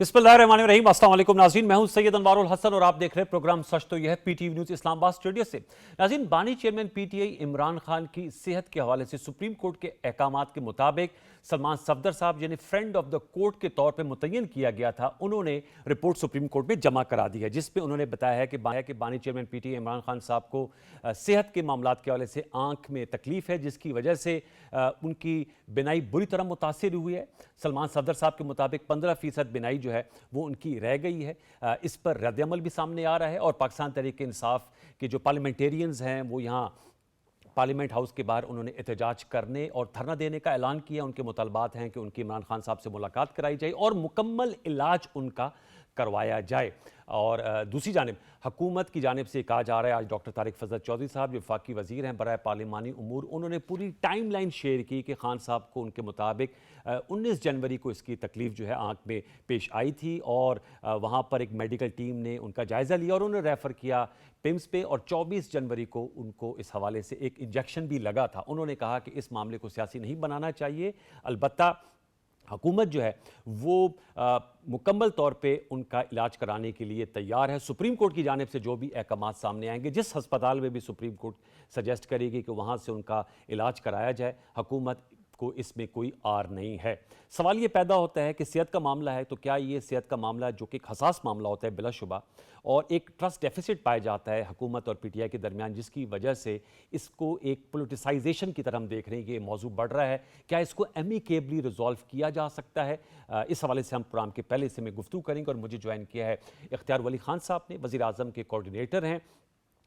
बिस्मिल्लाहिर्रहमानिर्रहीम। अस्सलाम वालेकुम नाज़रीन, मैं हूं सैयद अनवारुल हसन और आप देख रहे हैं प्रोग्राम सच तो यह है पीटीवी न्यूज़ इस्लामाबाद स्टूडियो से। नाज़रीन, बानी चेयरमैन पीटीआई इमरान खान की सेहत के हवाले से सुप्रीम कोर्ट के अहकामात के मुताबिक सलमान सफदर साहब यानी फ्रेंड ऑफ द कोर्ट के तौर पर मुतय्यन किया गया था, उन्होंने रिपोर्ट सुप्रीम कोर्ट में जमा करा दी है, जिसमें उन्होंने बताया है कि बानी चेयरमैन पीटीआई इमरान खान साहब को सेहत के मामलात के हवाले से आंख में तकलीफ है, जिसकी वजह से उनकी बिनाई बुरी तरह मुतासिर हुई है। सलमान सफदर साहब के मुताबिक 15% बिनाई जो है वो उनकी रह गई है। इस पर रद्द-ए-अमल भी सामने आ रहा है और पाकिस्तान तहरीक इंसाफ के जो पार्लियामेंटेरियंस हैं वो यहाँ पार्लियामेंट हाउस के बाहर उन्होंने एहतजाज करने और धरना देने का ऐलान किया। उनके मुतालबात हैं कि उनकी इमरान खान साहब से मुलाकात कराई जाए और मुकम्मल इलाज उनका करवाया जाए। और दूसरी जानिब हुकूमत की जानिब से कहा जा रहा है, आज डॉक्टर तारिक फजल चौधरी साहब जो वफाकी वज़ीर हैं बराए पार्लिमानी उमूर, उन्होंने पूरी टाइम लाइन शेयर की कि खान साहब को उनके मुताबिक 19 जनवरी को इसकी तकलीफ़ जो है आँख में पेश आई थी और वहाँ पर एक मेडिकल टीम ने उनका जायज़ा लिया और उन्हें रेफ़र किया पिम्स पे और 24 जनवरी को उनको इस हवाले से एक इंजेक्शन भी लगा था। उन्होंने कहा कि इस मामले को सियासी नहीं बनाना चाहिए, अलबत्ता हुकूमत जो है वो मुकम्मल तौर पे उनका इलाज कराने के लिए तैयार है। सुप्रीम कोर्ट की जानिब से जो भी अहकामात सामने आएंगे, जिस हस्पताल में भी सुप्रीम कोर्ट सजेस्ट करेगी कि वहाँ से उनका इलाज कराया जाए, हुकूमत को इसमें कोई आर नहीं है। सवाल ये पैदा होता है कि सेहत का मामला है तो क्या ये सेहत का मामला जो कि एक हसास मामला होता है बिलाशुबा, और एक ट्रस्ट डेफिसिट पाया जाता है हुकूमत और पीटीआई के दरमियान, जिसकी वजह से इसको एक पोलिटिसाइजेशन की तरह हम देख रहे हैं कि ये मौजू बढ़ रहा है, क्या इसको एमिकेबली रिजॉल्व किया जा सकता है? इस हवाले से हम प्रोग्राम के पहले से में गुफ्तगू करेंगे और मुझे ज्वाइन किया है इख्तियार वली खान साहब ने, वज़ीर आज़म के कोऑर्डिनेटर हैं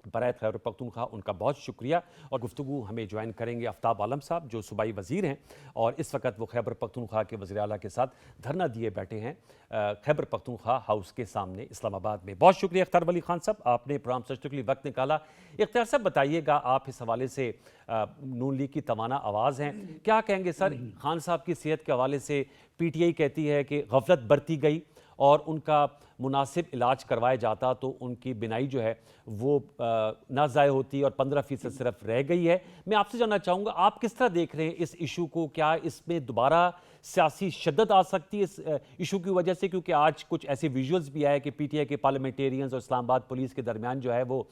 बराए खैबर पख्तूनख्वा, उनका बहुत शुक्रिया। और गुफ्तगू हमें ज्वाइन करेंगे आफ्ताब आलम साहब जो सूबाई वज़ीर हैं और इस वक्त वो खैबर पख्तूनख्वा के वज़ीर आला के साथ धरना दिए बैठे हैं खैबर पख्तूनख्वा हाउस के सामने इस्लामाबाद में। बहुत शुक्रिया इख्तियार वली खान साहब, आपने प्रोग्राम सच के लिए वक्त निकाला। इख्तियार साहब बताइएगा, आप इस हवाले से नून लीग की तवाना आवाज़ हैं, क्या कहेंगे सर? खान साहब की सेहत के हवाले से पीटीआई कहती है कि गफलत बरती गई और उनका मुनासिब इलाज करवाया जाता तो उनकी बिनाई जो है वो ना ज़ाय होती और 15% सिर्फ रह गई है। मैं आपसे जानना चाहूँगा, आप किस तरह देख रहे हैं इस इशू को? क्या इसमें दोबारा सियासी शिद्दत आ सकती है इस इशू की वजह से? क्योंकि आज कुछ ऐसे विजुअल्स भी आए कि पीटीआई के पार्लियामेंटेरियंस और इस्लामाबाद पुलिस के दरमियान जो है वो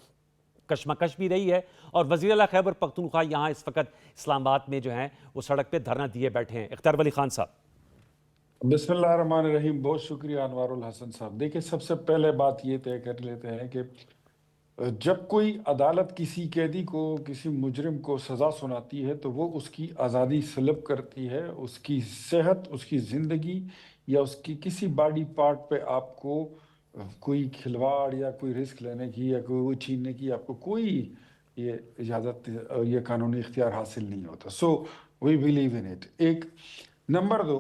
कशमकश भी रही है और वज़ीर आला खैबर पख्तूनख्वा यहाँ इस वक्त इस्लामाबाद में जो है वो सड़क पर धरना दिए बैठे हैं। इख्तियार वली खान साहब। बिस्मिल्लाहिर्रहमानिर्रहीम। बहुत शुक्रिया अनवारुल हसन साहब। देखिए, सबसे पहले बात ये तय कर लेते हैं कि जब कोई अदालत किसी कैदी को, किसी मुजरिम को सज़ा सुनाती है तो वो उसकी आज़ादी सलब करती है, उसकी सेहत, उसकी ज़िंदगी या उसकी किसी बॉडी पार्ट पे आपको कोई खिलवाड़ या कोई रिस्क लेने की या कोई वो छीनने की आपको कोई ये इजाज़त, ये कानूनी इख्तियार हासिल नहीं होता। So we believe in it. एक नंबर दो,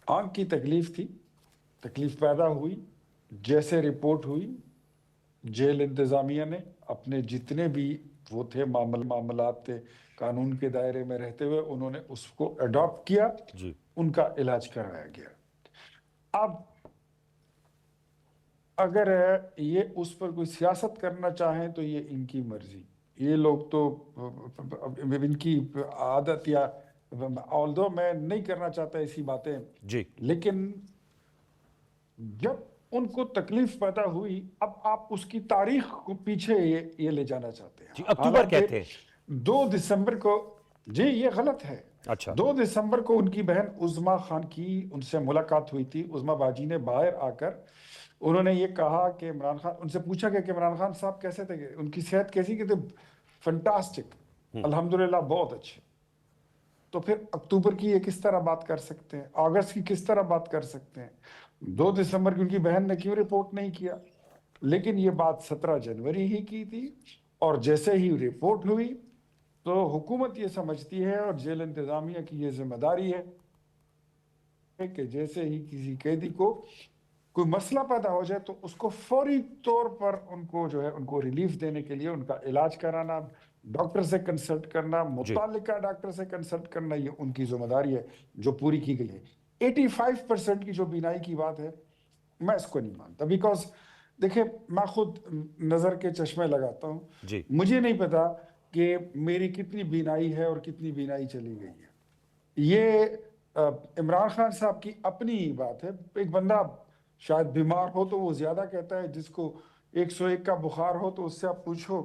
आँख की तकलीफ थी, तकलीफ पैदा हुई, जैसे रिपोर्ट हुई जेल इंतज़ामिया ने अपने जितने भी वो थे मामलात थे कानून के दायरे में रहते हुए उन्होंने उसको अडॉप्ट किया जी, उनका इलाज कराया गया। अब अगर ये उस पर कोई सियासत करना चाहें तो ये इनकी मर्जी, ये लोग तो इनकी आदत, या ऑल्दो मैं नहीं करना चाहता ऐसी बातें जी, लेकिन जब उनको तकलीफ पैदा हुई, अब आप उसकी तारीख को पीछे ये ले जाना चाहते हैं। जी, अक्टूबर हालांकि कहते हैं। 2 दिसंबर को, जी ये गलत है। अच्छा, 2 दिसंबर को उनकी बहन उज़्मा खान की उनसे मुलाकात हुई थी। उज़्मा बाजी ने बाहर आकर उन्होंने ये कहा कि इमरान खान, उनसे पूछा गया कि इमरान खान साहब कैसे थे, उनकी सेहत कैसी? कहते फंटास्टिक, अल्हम्दुलिल्लाह, बहुत अच्छे। तो फिर अक्टूबर की ये किस तरह बात कर सकते हैं, अगस्त की किस तरह बात कर सकते हैं? 2 दिसंबर की उनकी बहन ने क्यों रिपोर्ट नहीं किया? लेकिन ये बात 17 जनवरी ही की थी और जैसे ही रिपोर्ट हुई तो हुकूमत ये समझती है और जेल इंतजामिया की ये जिम्मेदारी है कि जैसे ही किसी कैदी को कोई मसला पैदा हो जाए तो उसको फौरी तौर पर उनको जो है उनको रिलीफ देने के लिए उनका इलाज कराना, डॉक्टर से कंसल्ट करना, जी, मुतालिका डॉक्टर से कंसल्ट करना, ये उनकी जिम्मेदारी है जो पूरी की गई है। 85% की जो बीनाई की बात है, मैं इसको नहीं मानता। बिकॉज देखिए, मैं खुद नज़र के चश्मे लगाता हूँ, जी, मुझे नहीं पता कि मेरी कितनी बीनाई है और कितनी बीनाई चली गई है। ये इमरान खान साहब की अपनी ही बात है। एक बंदा शायद बीमार हो तो वो ज्यादा कहता है, जिसको 101 का बुखार हो तो उससे आप पूछो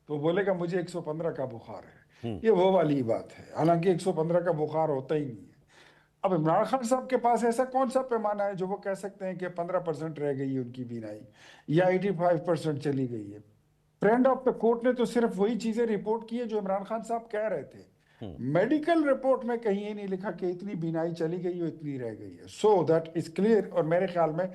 तो बोलेगा मुझे 115 का बुखार है। ये वो वाली बात है, हालांकि 115 का बुखार होता ही नहीं है। अब इमरान खान साहब के पास ऐसा कौन सा पैमाना है जो वो कह सकते हैं कि 15% रह गई है उनकी बीनाई या 85% चली गई है। फ्रेंड ऑफ द कोर्ट ने तो सिर्फ वही चीजें रिपोर्ट की है जो इमरान खान साहब कह रहे थे। मेडिकल रिपोर्ट में कहीं ये नहीं लिखा कि इतनी बीनाई चली गई और इतनी रह गई है। So that is clear. और मेरे ख्याल में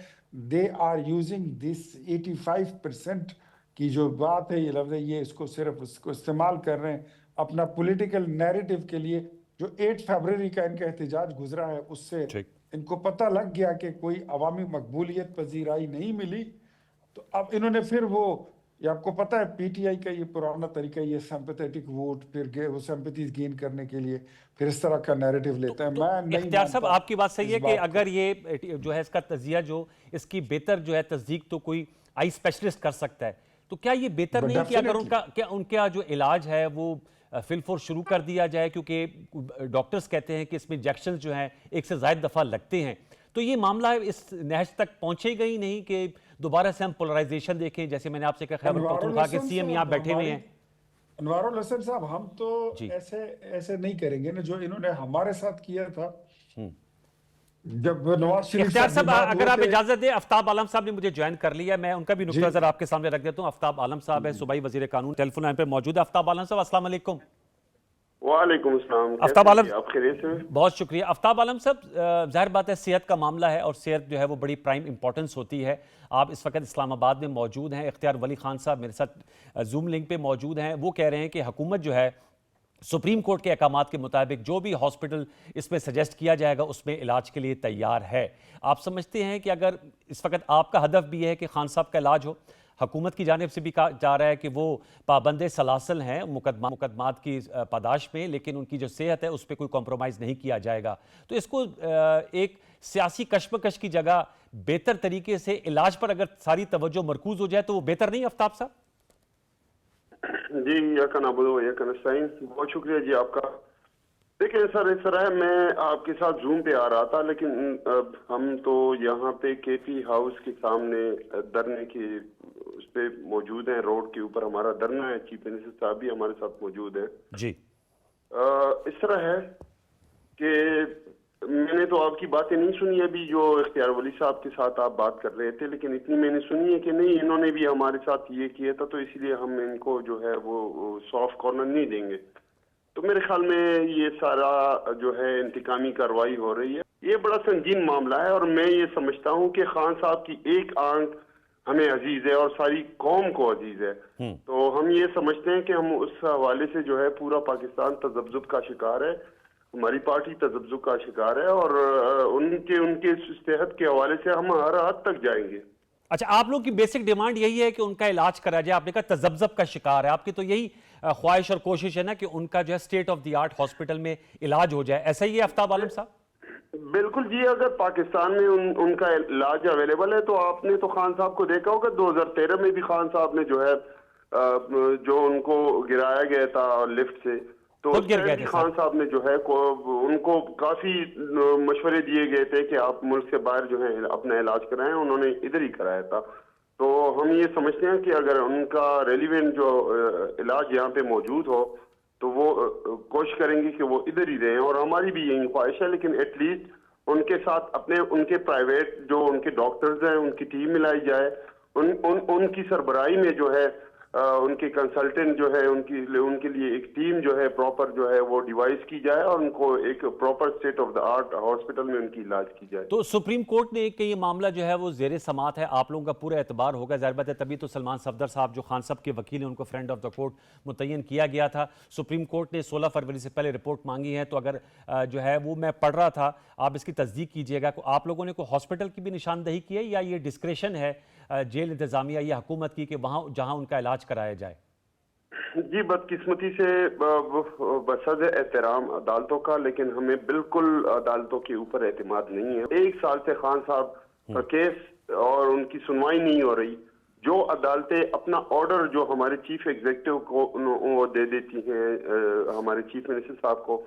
दे आर यूजिंग दिस 85% की जो बात है, ये लफ्ज है, ये इसको सिर्फ उसको इस्तेमाल कर रहे हैं अपना पॉलिटिकल नैरेटिव के लिए। जो 8 फरवरी का इनका एहतजाज गुजरा है उससे ठीक। इनको पता लग गया कि कोई अवामी मकबूलियत पजीराई नहीं मिली, तो अब इन्होंने फिर वो, ये आपको पता है पीटीआई का ये पुराना तरीका, ये सिंपैथेटिक वोट, फिर वो सिंपैथीज गेन करने के लिए फिर इस तरह का नैरेटिव लेता है। मैं नहीं इख्तियार साहब, मानता आपकी बात सही इस है कि बात को। अगर ये जो है इसका तजिया जो इसकी बेहतर जो है तस्दीक तो कोई आई स्पेशलिस्ट कर सकता है, तो क्या ये बेहतर नहीं कि अगर उनका जो इलाज है वो फिलफोर शुरू कर दिया जाए, क्योंकि डॉक्टर्स कहते हैं कि इसमें इंजेक्शन जो हैं एक से ज़ायद दफ़ा लगते हैं, तो ये मामला इस नहज तक पहुंचेगा ही नहीं कि दोबारा से हम पोलराइजेशन देखें। जैसे मैंने आपसे कहा खैबर पख्तूनख्वा के सीएम यहाँ बैठे हुए हैं। अनवारुल हसन साहब, हम तो जी। ऐसे नहीं करेंगे ना जो इन्होंने हमारे साथ किया था जब नवाज शरीफ इख्तियार साहब साहब, बीमार अगर आप हुए थे। इजाजत दें, आफ्ताब आलम साहब ने मुझे ज्वाइन कर लिया, मैं उनका भी नुक्ता नजर आपके सामने रख देता हूं। आफ्ताब आलम साहब है, सूबाई वजीर कानून, टेलीफोन लाइन पे मौजूद है। आफ्ताब आलम साहब, अस्सलाम वालेकुम। वालेकुम अस्सलाम। आफ्ताब आलम, आप खैरियत से? बहुत शुक्रिया। आफ्ताब आलम साहब, जाहिर बात है सेहत का मामला है और सेहत जो है वो बड़ी प्राइम इंपॉर्टेंस होती है। आप इस वक्त इस्लामाबाद में मौजूद हैं। इख्तियार वली खान साहब मेरे साथ जूम लिंक पे मौजूद हैं। वो कह रहे हैं कि हुकूमत जो है सुप्रीम कोर्ट के अहकामात के मुताबिक जो भी हॉस्पिटल इसमें सजेस्ट किया जाएगा उसमें इलाज के लिए तैयार है। आप समझते हैं कि अगर इस वक्त आपका हदफ भी है कि खान साहब का इलाज हो, हुकूमत की जानिब से भी कहा जा रहा है कि वो पाबंद सलासल हैं मुकदमात की पादाश में, लेकिन उनकी जो सेहत है उस पर कोई कॉम्प्रोमाइज़ नहीं किया जाएगा, तो इसको एक सियासी कशमकश की जगह बेहतर तरीके से इलाज पर अगर सारी तवज्जो मरकूज हो जाए तो वो बेहतर नहीं? आफ्ताब साहब जी, यकन अबुदो यकन नस्ताइन, बहुत शुक्रिया जी आपका। देखिए सर, इस तरह मैं आपके साथ जूम पे आ रहा था, लेकिन हम तो यहाँ पे केपी हाउस के सामने धरने की उस पे मौजूद हैं, रोड के ऊपर हमारा धरना है। चीफ मिनिस्टर साहब भी हमारे साथ मौजूद है जी। इस तरह है कि मैंने तो आपकी बातें नहीं सुनी अभी जो इख्तियार वली साहब के साथ आप बात कर रहे थे, लेकिन इतनी मैंने सुनी है कि नहीं, इन्होंने भी हमारे साथ ये किया था, तो इसीलिए हम इनको जो है वो सॉफ्ट कॉर्नर नहीं देंगे। तो मेरे ख्याल में ये सारा जो है इंतकामी कार्रवाई हो रही है। ये बड़ा संगीन मामला है और मैं ये समझता हूँ कि खान साहब की एक आंख हमें अजीज है और सारी कौम को अजीज है। तो हम ये समझते हैं कि हम उस हवाले से जो है पूरा पाकिस्तान तजब्जुब का शिकार है, हमारी पार्टी तजब्जुब का शिकार है, और उनके सेहत के हवाले से हम हर हद तक जाएंगे। अच्छा, आप लोग की बेसिक डिमांड यही है कि उनका इलाज करा जाए। आपने कहा तजब्जुब का शिकार है, आपकी तो यही ख्वाहिश और कोशिश है ना कि उनका जो है state of the art hospital में इलाज हो जाए, ऐसा ही है आफ्ताब आलम साहब? बिल्कुल जी, अगर पाकिस्तान में उनका इलाज अवेलेबल है तो आपने तो खान साहब को देखा होगा 2013 में भी खान साहब ने जो है जो उनको गिराया गया था लिफ्ट से, तो उस टाइम भी खान साहब ने जो है उनको काफी मशवरे दिए गए थे कि आप मुल्क से बाहर जो है अपना इलाज कराएं, उन्होंने इधर ही कराया था। तो हम ये समझते हैं कि अगर उनका रेलिवेंट जो इलाज यहाँ पे मौजूद हो तो वो कोशिश करेंगे कि वो इधर ही रहें, और हमारी भी यही ख्वाहिश है। लेकिन एटलीस्ट उनके साथ उनके प्राइवेट जो उनके डॉक्टर्स हैं उनकी टीम मिलाई जाए, उनकी सरबराही में जो है उनके कंसल्टेंट जो है उनके लिए एक टीम जो है प्रॉपर जो है वो डिवाइस की जाए और उनको एक proper state of the art hospital में उनकी इलाज की जाए। तो सुप्रीम कोर्ट ने कि ये मामला जो है वो जेर समात है, आप लोगों का पूरा एतबार होगा, ज़ाहिर बात है, तभी तो सलमान सफदर साहब जो खान साहब के वकील हैं उनको फ्रेंड ऑफ द कोर्ट मुतय्यन किया गया था। सुप्रीम कोर्ट ने 16 फरवरी से पहले रिपोर्ट मांगी है, तो अगर जो है वो मैं पढ़ रहा था, आप इसकी तस्दीक कीजिएगा, आप लोगों ने कोई हॉस्पिटल की भी निशानदही की है या ये डिस्क्रेशन है जेल इंतजामिया या हुकूमत की कि वहाँ जहाँ उनका इलाज कराया जाए? जी, बदकिस्मती से बसद एहतराम अदालतों का, लेकिन हमें बिल्कुल अदालतों के ऊपर एतमाद नहीं है। 1 साल से खान साहब का केस और उनकी सुनवाई नहीं हो रही। जो अदालतें अपना ऑर्डर जो हमारे चीफ एग्जीक्यूटिव को वो दे देती हैं, हमारे चीफ मिनिस्टर साहब को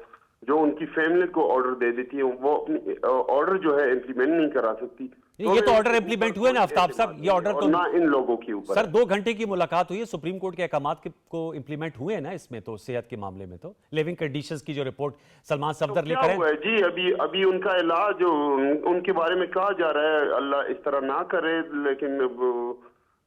जो उनकी फैमिली को ऑर्डर दे देती है, वो अपनी ऑर्डर जो है इम्प्लीमेंट नहीं करा सकती। ये तो ऑर्डर इम्प्लीमेंट हुए ना आफ्ताब साहब, ये ऑर्डर तो ना इन लोगों के ऊपर। सर 2 घंटे की मुलाकात हुई है, सुप्रीम कोर्ट के अहकामात को इम्प्लीमेंट हुए हैं ना इसमें, तो सेहत के मामले में तो लिविंग कंडीशंस की जो रिपोर्ट सलमान सफदर क्या लेकर हुआ है जी? अभी उनका इलाज उनके बारे में कहा जा रहा है, अल्लाह इस तरह ना करे, लेकिन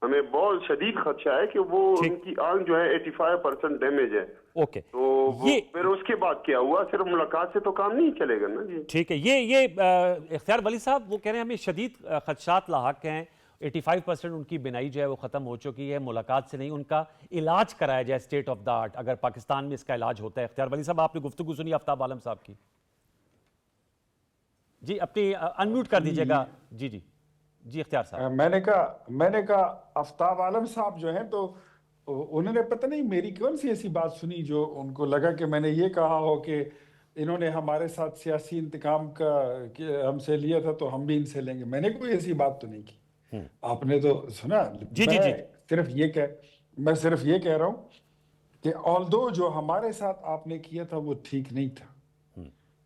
हमें बहुत शदीद खदशा है कि वो उनकी आंख जो है 85% डैमेज है। ओके, तो ये फिर उसके बाद क्या हुआ? सिर्फ मुलाकात से तो काम नहीं चलेगा ना जी। ठीक है, ये इख्तियार वली साहब वो कह रहे हैं हमें शदीद खदशात लाहक हैं, 85% उनकी बिनाई जो है वो ख़त्म हो चुकी है, मुलाकात से नहीं, उनका इलाज कराया जाए स्टेट ऑफ द आर्ट, अगर पाकिस्तान में इसका इलाज होता है। इख्तियार वली साहब आपने गुफ्तगू सुनी आफ्ताब आलम साहब की? जी अपनी अनम्यूट कर दीजिएगा। जी जी जी इख्तियार साहब। मैंने कहा आफ्ताब आलम साहब जो हैं तो उन्होंने पता नहीं मेरी कौन सी ऐसी बात सुनी जो उनको लगा कि मैंने ये कहा हो कि इन्होंने हमारे साथ सियासी इंतकाम का हमसे लिया था तो हम भी इनसे लेंगे। मैंने कोई ऐसी बात तो नहीं की, आपने तो सुना। मैं सिर्फ ये कह रहा हूँ कि ऑल्दो जो हमारे साथ आपने किया था वो ठीक नहीं था,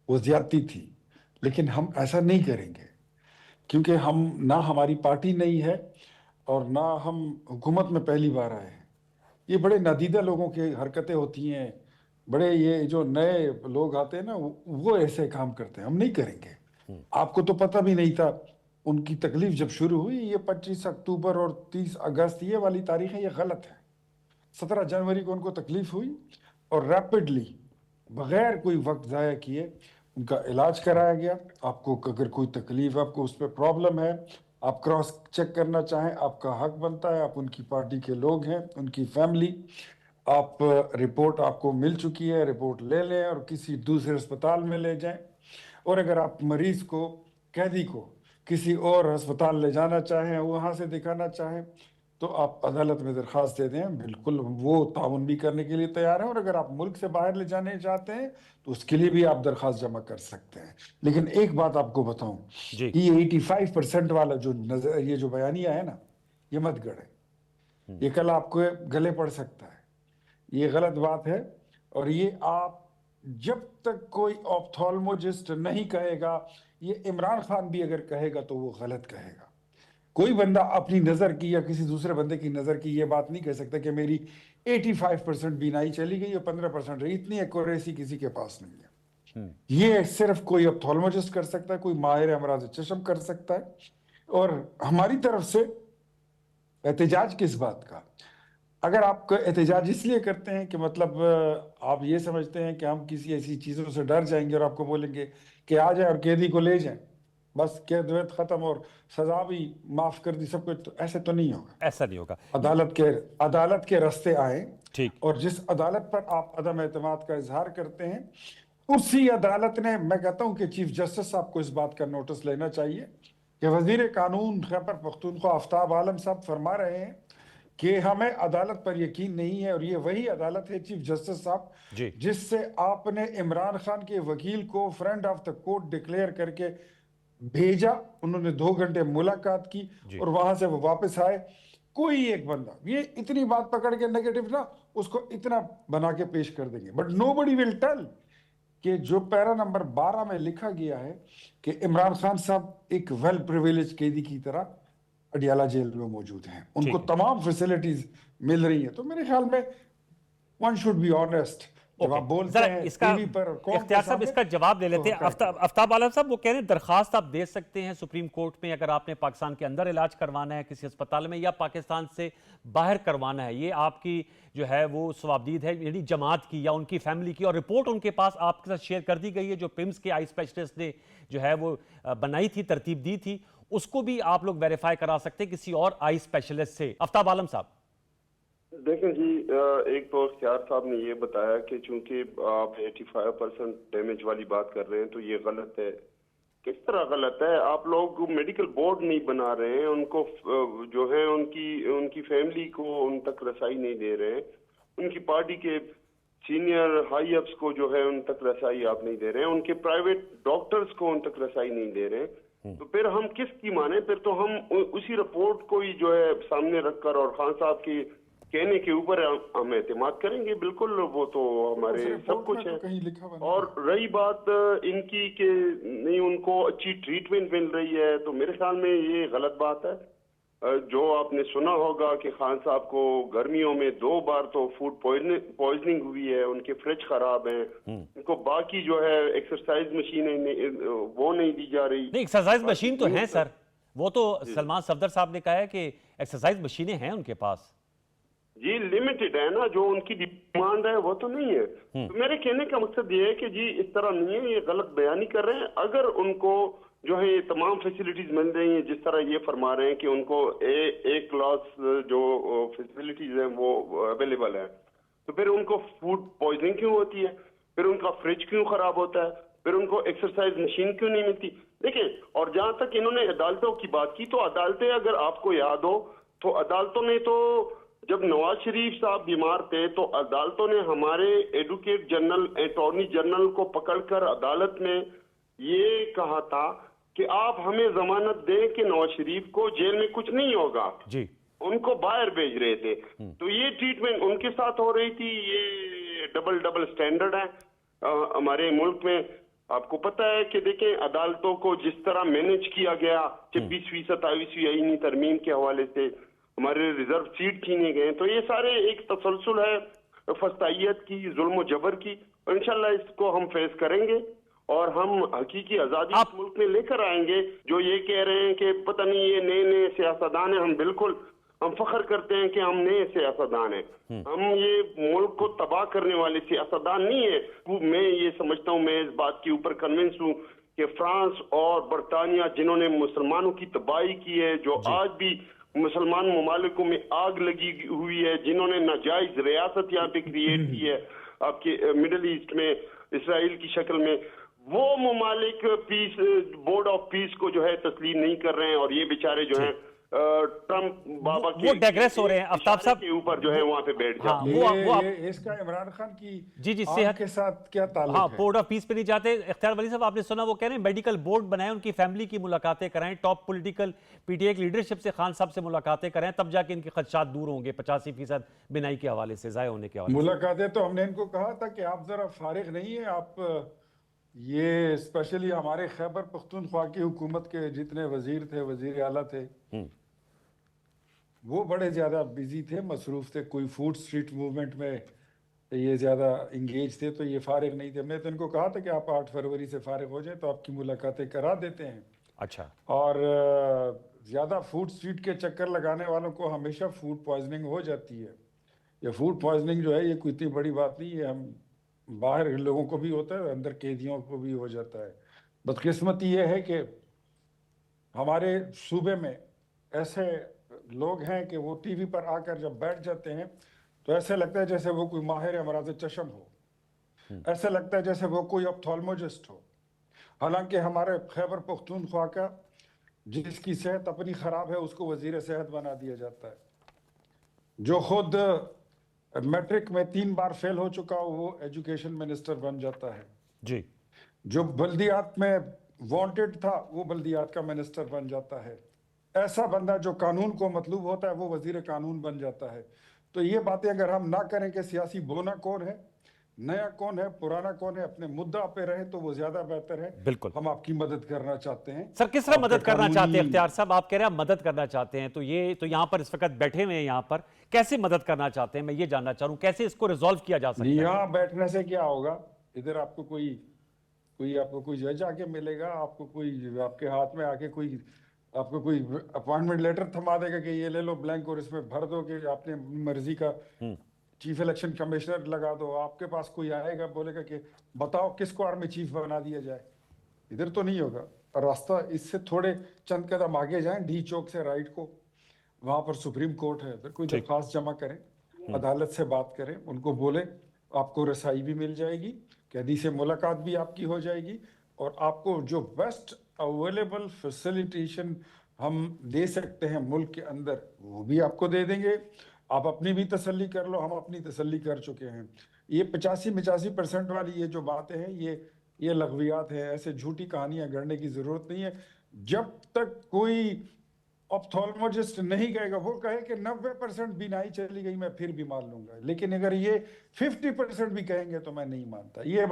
वो ज्यादती थी, लेकिन हम ऐसा नहीं करेंगे क्योंकि हम ना हमारी पार्टी नहीं है और ना हम हुकूमत में पहली बार आए हैं। ये बड़े नादीदा लोगों की हरकतें होती हैं, बड़े ये जो नए लोग आते हैं ना वो ऐसे काम करते हैं, हम नहीं करेंगे। आपको तो पता भी नहीं था उनकी तकलीफ जब शुरू हुई, ये 25 अक्टूबर और 30 अगस्त ये वाली तारीखें ये गलत है। 17 जनवरी को उनको तकलीफ हुई और रैपिडली बगैर कोई वक्त ज़ाया किए उनका इलाज कराया गया। आपको अगर कोई तकलीफ, आपको उस पर प्रॉब्लम है, आप क्रॉस चेक करना चाहें, आपका हक बनता है, आप उनकी पार्टी के लोग हैं, उनकी फैमिली, आप रिपोर्ट आपको मिल चुकी है, रिपोर्ट ले लें और किसी दूसरे अस्पताल में ले जाएं। और अगर आप मरीज को, कैदी को किसी और अस्पताल ले जाना चाहें, वहाँ से दिखाना चाहें, तो आप अदालत में दरख्वास्त दे दें, बिल्कुल वो ताउन भी करने के लिए तैयार हैं। और अगर आप मुल्क से बाहर ले जाने चाहते हैं तो उसके लिए भी आप दरख्वास्त जमा कर सकते हैं। लेकिन एक बात आपको बताऊं कि ये 85% वाला ये जो बयानिया है ना, ये मत गढ़े, ये कल आपको गले पड़ सकता है, ये गलत बात है। और ये आप जब तक कोई ऑप्थोल्मोजिस्ट नहीं कहेगा, ये इमरान खान भी अगर कहेगा तो वो गलत कहेगा। कोई बंदा अपनी नजर की या किसी दूसरे बंदे की नजर की ये बात नहीं कह सकता कि मेरी 85% बीनाई चली गई और 15% रही। इतनी एक्यूरेसी किसी के पास नहीं है। ये सिर्फ कोई ऑप्थोल्मोजिस्ट कर सकता है, कोई माहिर अमराज चश्म कर सकता है। और हमारी तरफ से एहतजाज किस बात का? अगर आप एहतजाज इसलिए करते हैं कि मतलब आप ये समझते हैं कि हम किसी ऐसी चीजों से डर जाएंगे और आपको बोलेंगे कि आ जाए और कैदी को ले जाएं, बस कैद खत्म और सजा भी माफ कर दी सब कुछ, तो ऐसे तो नहीं होगा। ऐसा नहीं होगा। अदालत के रास्ते आए, ठीक। और जिस अदालत पर आप अदम एतमाद का इजहार करते हैं, उसी अदालत ने, मैं कहता हूं कि चीफ जस्टिस साहब को इस बात का नोटिस लेना चाहिए कि वजीर कानून खैबर पख्तूनख्वा आफ्ताब आलम साहब फरमा रहे हैं कि हमें अदालत पर यकीन नहीं है। और ये वही अदालत है चीफ जस्टिस साहब जिससे आपने इमरान खान के वकील को friend of the court declare करके भेजा। उन्होंने 2 घंटे मुलाकात की और वहां से वो वापस आए। कोई एक बंदा ये इतनी बात पकड़ के नेगेटिव ना उसको इतना बना के पेश कर देंगे, बट नोबडी विल टेल कि जो पैरा नंबर 12 में लिखा गया है कि इमरान खान साहब एक वेल प्रिविलेज कैदी की तरह अडियाला जेल में मौजूद हैं, उनको तमाम फैसिलिटीज मिल रही हैं। तो मेरे ख्याल में वन शुड बी ऑनेस्ट। जब आप बोलते हैं टीवी पर, इख्तियार साहब इसका जवाब ले लेते हैं। आफ्ताब आलम साहब वो कह रहे हैं दरखास्त आप दे सकते हैं सुप्रीम कोर्ट में अगर आपने पाकिस्तान के अंदर इलाज करवाना है किसी अस्पताल में या पाकिस्तान से बाहर करवाना है। ये आपकी जो है वो सवाबदीद है, यानी जमात की या उनकी फैमिली की, और रिपोर्ट उनके पास आपके साथ शेयर कर दी गई है जो पिम्स के आई स्पेशलिस्ट ने जो है वो बनाई थी, तरतीब दी थी, उसको भी आप लोग वेरीफाई करा सकते हैं किसी और आई स्पेशलिस्ट से। आफ्ताब आलम साहब देखें जी, एक तो इख्तियार साहब ने ये बताया कि चूंकि आप 85% डैमेज वाली बात कर रहे हैं तो ये गलत है। किस तरह गलत है? आप लोग मेडिकल बोर्ड नहीं बना रहे हैं, उनको जो है उनकी फैमिली को उन तक रसाई नहीं दे रहे हैं, उनकी पार्टी के सीनियर हाई अप्स को जो है उन तक रसाई आप नहीं दे रहे हैं, उनके प्राइवेट डॉक्टर्स को उन तक रसाई नहीं दे रहे हैं। तो फिर हम किसकी माने? फिर तो हम उसी रिपोर्ट को ही जो है सामने रखकर और खान साहब की कहने के ऊपर हम एतमाद करेंगे, बिल्कुल वो तो हमारे सब कुछ है। कहीं लिखा हुआ और रही बात इनकी कि नहीं उनको अच्छी ट्रीटमेंट मिल रही है, तो मेरे ख्याल में ये गलत बात है। जो आपने सुना होगा कि खान साहब को गर्मियों में 2 बार तो फूड पॉइजनिंग हुई है, उनके फ्रिज खराब हैं, उनको बाकी जो है एक्सरसाइज मशीनें वो नहीं दी जा रही। नहीं, एक्सरसाइज मशीन तो है सर, वो तो सलमान सफदर साहब ने कहा है कि एक्सरसाइज मशीनें हैं उनके पास। जी लिमिटेड है ना, जो उनकी डिमांड है वो तो नहीं है। तो मेरे कहने का मकसद ये है कि जी इस तरह नहीं है, ये गलत बयानी कर रहे हैं। अगर उनको जो है ये तमाम फैसिलिटीज मिल रही हैं जिस तरह ये फरमा रहे हैं कि उनको एक क्लास जो फैसिलिटीज हैं वो अवेलेबल है, तो फिर उनको फूड पॉइजनिंग क्यों होती है, फिर उनका फ्रिज क्यों खराब होता है, फिर उनको एक्सरसाइज मशीन क्यों नहीं मिलती? देखिए, और जहां तक इन्होंने अदालतों की बात की, तो अदालतें अगर आपको याद हो तो अदालतों ने तो जब नवाज शरीफ साहब बीमार थे तो अदालतों ने हमारे एडवोकेट जनरल अटॉर्नी जनरल को पकड़कर अदालत में ये कहा था कि आप हमें जमानत दें कि नवाज शरीफ को जेल में कुछ नहीं होगा जी, उनको बाहर भेज रहे थे। तो ये ट्रीटमेंट उनके साथ हो रही थी। ये डबल स्टैंडर्ड है हमारे मुल्क में। आपको पता है कि देखें अदालतों को जिस तरह मैनेज किया गया, 26वीं 27वीं आईनी तरमीम के हवाले से हमारे रिजर्व सीट छीने गए, तो ये सारे एक तसलसल है फस्तायत की, जुल्म जबर की, और इंशाल्लाह इसको हम फेस करेंगे और हम हकीकी आजादी इस मुल्क में लेकर आएंगे। जो ये कह रहे हैं कि पता नहीं ये नए नए सियासतदान हैं, हम फख्र करते हैं कि हम नए सियासतदान हैं। हम ये मुल्क को तबाह करने वाले सियासतदान नहीं है। मैं ये समझता हूँ, मैं इस बात के ऊपर कन्विंस हूँ कि फ्रांस और बरतानिया जिन्होंने मुसलमानों की तबाही की है, जो आज भी मुसलमान ममालिकों में आग लगी हुई है, जिन्होंने नाजायज रियासत यहाँ पे क्रिएट की है आपके मिडिल ईस्ट में इसराइल की शक्ल में, वो ममालिक पीस बोर्ड ऑफ पीस को जो है तस्लीम नहीं कर रहे हैं, और ये बेचारे जो हैं ट्रम्प बाबा के वो डाइग्रेस हो रहे हैं। आफ्ताब साहब के ऊपर जो है वहां पे बैठ हाँ, जाते हैं। ये इसका इमरान खान की जी आग सेहत के साथ क्या ताल्लुक हाँ, है? बोर्ड ऑफ पीस पे नहीं जाते। इख्तियार वली साहब आपने सुना, वो कह रहे हैं मेडिकल बोर्ड बनाए, उनकी फैमिली की मुलाकातें कराएं, टॉप पॉलिटिकल पीटीआई की लीडरशिप से खान साहब से मुलाकातें कराएं, तब जाके इनके खदशात दूर होंगे 85% बिनाई के हवाले से, जाय होने के हवाले से। मुलाकातें तो हमने इनको कहा था कि आप जरा फारिग नहीं है, आप ये स्पेशली हमारे खैबर पख्तूनख्वा की हुकूमत के जितने वजीर थे, वजीर आला थे, वो बड़े ज़्यादा बिजी थे, मसरूफ थे, कोई फूड स्ट्रीट मूवमेंट में ये ज़्यादा इंगेज थे, तो ये फारिग नहीं थे। मैं तो इनको कहा था कि आप 8 फरवरी से फारिग हो जाए तो आपकी मुलाकातें करा देते हैं। अच्छा, और ज़्यादा फूड स्ट्रीट के चक्कर लगाने वालों को हमेशा फूड पॉइजनिंग हो जाती है। ये फूड पॉइजनिंग जो है ये कोई इतनी बड़ी बात नहीं है, हम बाहर लोगों को भी होता है, अंदर कैदियों को भी हो जाता है। बदकिस्मती ये है कि हमारे सूबे में ऐसे लोग हैं कि वो टीवी पर आकर जब बैठ जाते हैं तो ऐसे लगता है जैसे वो कोई माहिर अमराज चशम हो, ऐसे लगता है जैसे वो कोई ऑप्थेल्मोलॉजिस्ट हो। हालांकि हमारे खैबर पख्तूनख्वा का जिसकी सेहत अपनी ख़राब है उसको वजीर सेहत बना दिया जाता है, जो खुद मैट्रिक में 3 बार फेल हो चुका हो वो एजुकेशन मिनिस्टर बन जाता है जी, जो बल्दियात में वांटेड था वो बल्दियात का मिनिस्टर बन जाता है। ऐसा बंदा जो कानून को मतलूब होता है वो वजीर कानून बन जाता है। तो ये बातें अगर हम ना करें कि सियासी बोना कौन है, नया कौन है, पुराना कौन है, अपने मुद्दा पे रहे तो वो ज्यादा बेहतर है। बिल्कुल। हम आपकी मदद करना चाहते हैं। सर किस तरह मदद करना चाहते हैं? कानूनी- इख्तियार साहब आप कह रहे हैं आप मदद करना चाहते हैं, तो ये तो यहाँ पर इस वक्त बैठे हुए हैं, यहाँ पर कैसे मदद करना चाहते हैं, मैं ये जानना चाह रहा हूँ, कैसे इसको रिजॉल्व किया जा सकता है? यहाँ बैठने से क्या होगा, इधर आपको कोई जज आके मिलेगा, आपको कोई आपके हाथ में आके आपको कोई अपॉइंटमेंट लेटर थमा देगा कि ये ले लो ब्लैंक और इसमें भर दो कि आपने मर्जी का चीफ इलेक्शन कमिश्नर लगा दो। आपके पास कोई आएगा बोलेगा कि बताओ किसको आर्मी चीफ बना दिया जाए। इधर तो नहीं होगा। रास्ता इससे थोड़े चंद कदम आगे जाएं, डी चौक से राइट को, वहां पर सुप्रीम कोर्ट है, फिर कोई दरख्वास्त जमा करें, अदालत से बात करें, उनको बोले आपको रसाई भी मिल जाएगी, कैदी से मुलाकात भी आपकी हो जाएगी, और आपको जो बेस्ट अवेलेबल फैसिलिटेशन हम दे सकते हैं मुल्क के अंदर वो भी आपको दे देंगे। आप अपनी भी तसल्ली कर लो, हम अपनी तसल्ली कर चुके हैं। ये 85% वाली ये जो बातें हैं ये लग़वियात है, ऐसे झूठी कहानियां गढ़ने की जरूरत नहीं है। जब तक कोई ऑप्थोल्मोलॉजिस्ट नहीं कहेगा, वो कहे कि 90% बीनाई चली गई, मैं फिर भी मान लूंगा। लेकिन अगर ये 50% भी कहेंगे तो मैं नहीं मानता। ये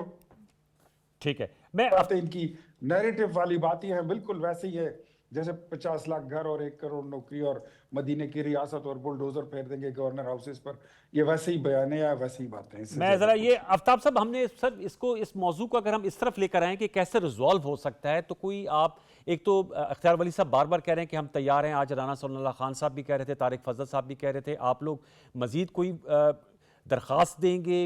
ठीक है, मैं बातें इनकी नैरेटिव वाली बातें हैं, बिल्कुल वैसे ही है जैसे 50 लाख घर और 1 करोड़ नौकरी और मदीने की रियासत और बुलडोजर फेर देंगे गवर्नर हाउसेस पर। ये वैसे ही बयान है या वैसी ही बातें हैं, इससे मैं ज्यादा ज़रा कुछ ये नहीं। आफ्ताब साहब, हमने सर इसको, इस मौजू को अगर हम इस तरफ लेकर आएँ कि कैसे रिजॉल्व हो सकता है, तो कोई आप, एक तो अख्तियार वली साहब बार बार कह रहे हैं कि हम तैयार हैं, आज राना सल्लल्लाहु खान साहब भी कह रहे थे, तारिक फजल साहब भी कह रहे थे, आप लोग मजीद कोई दरख्वास्त देंगे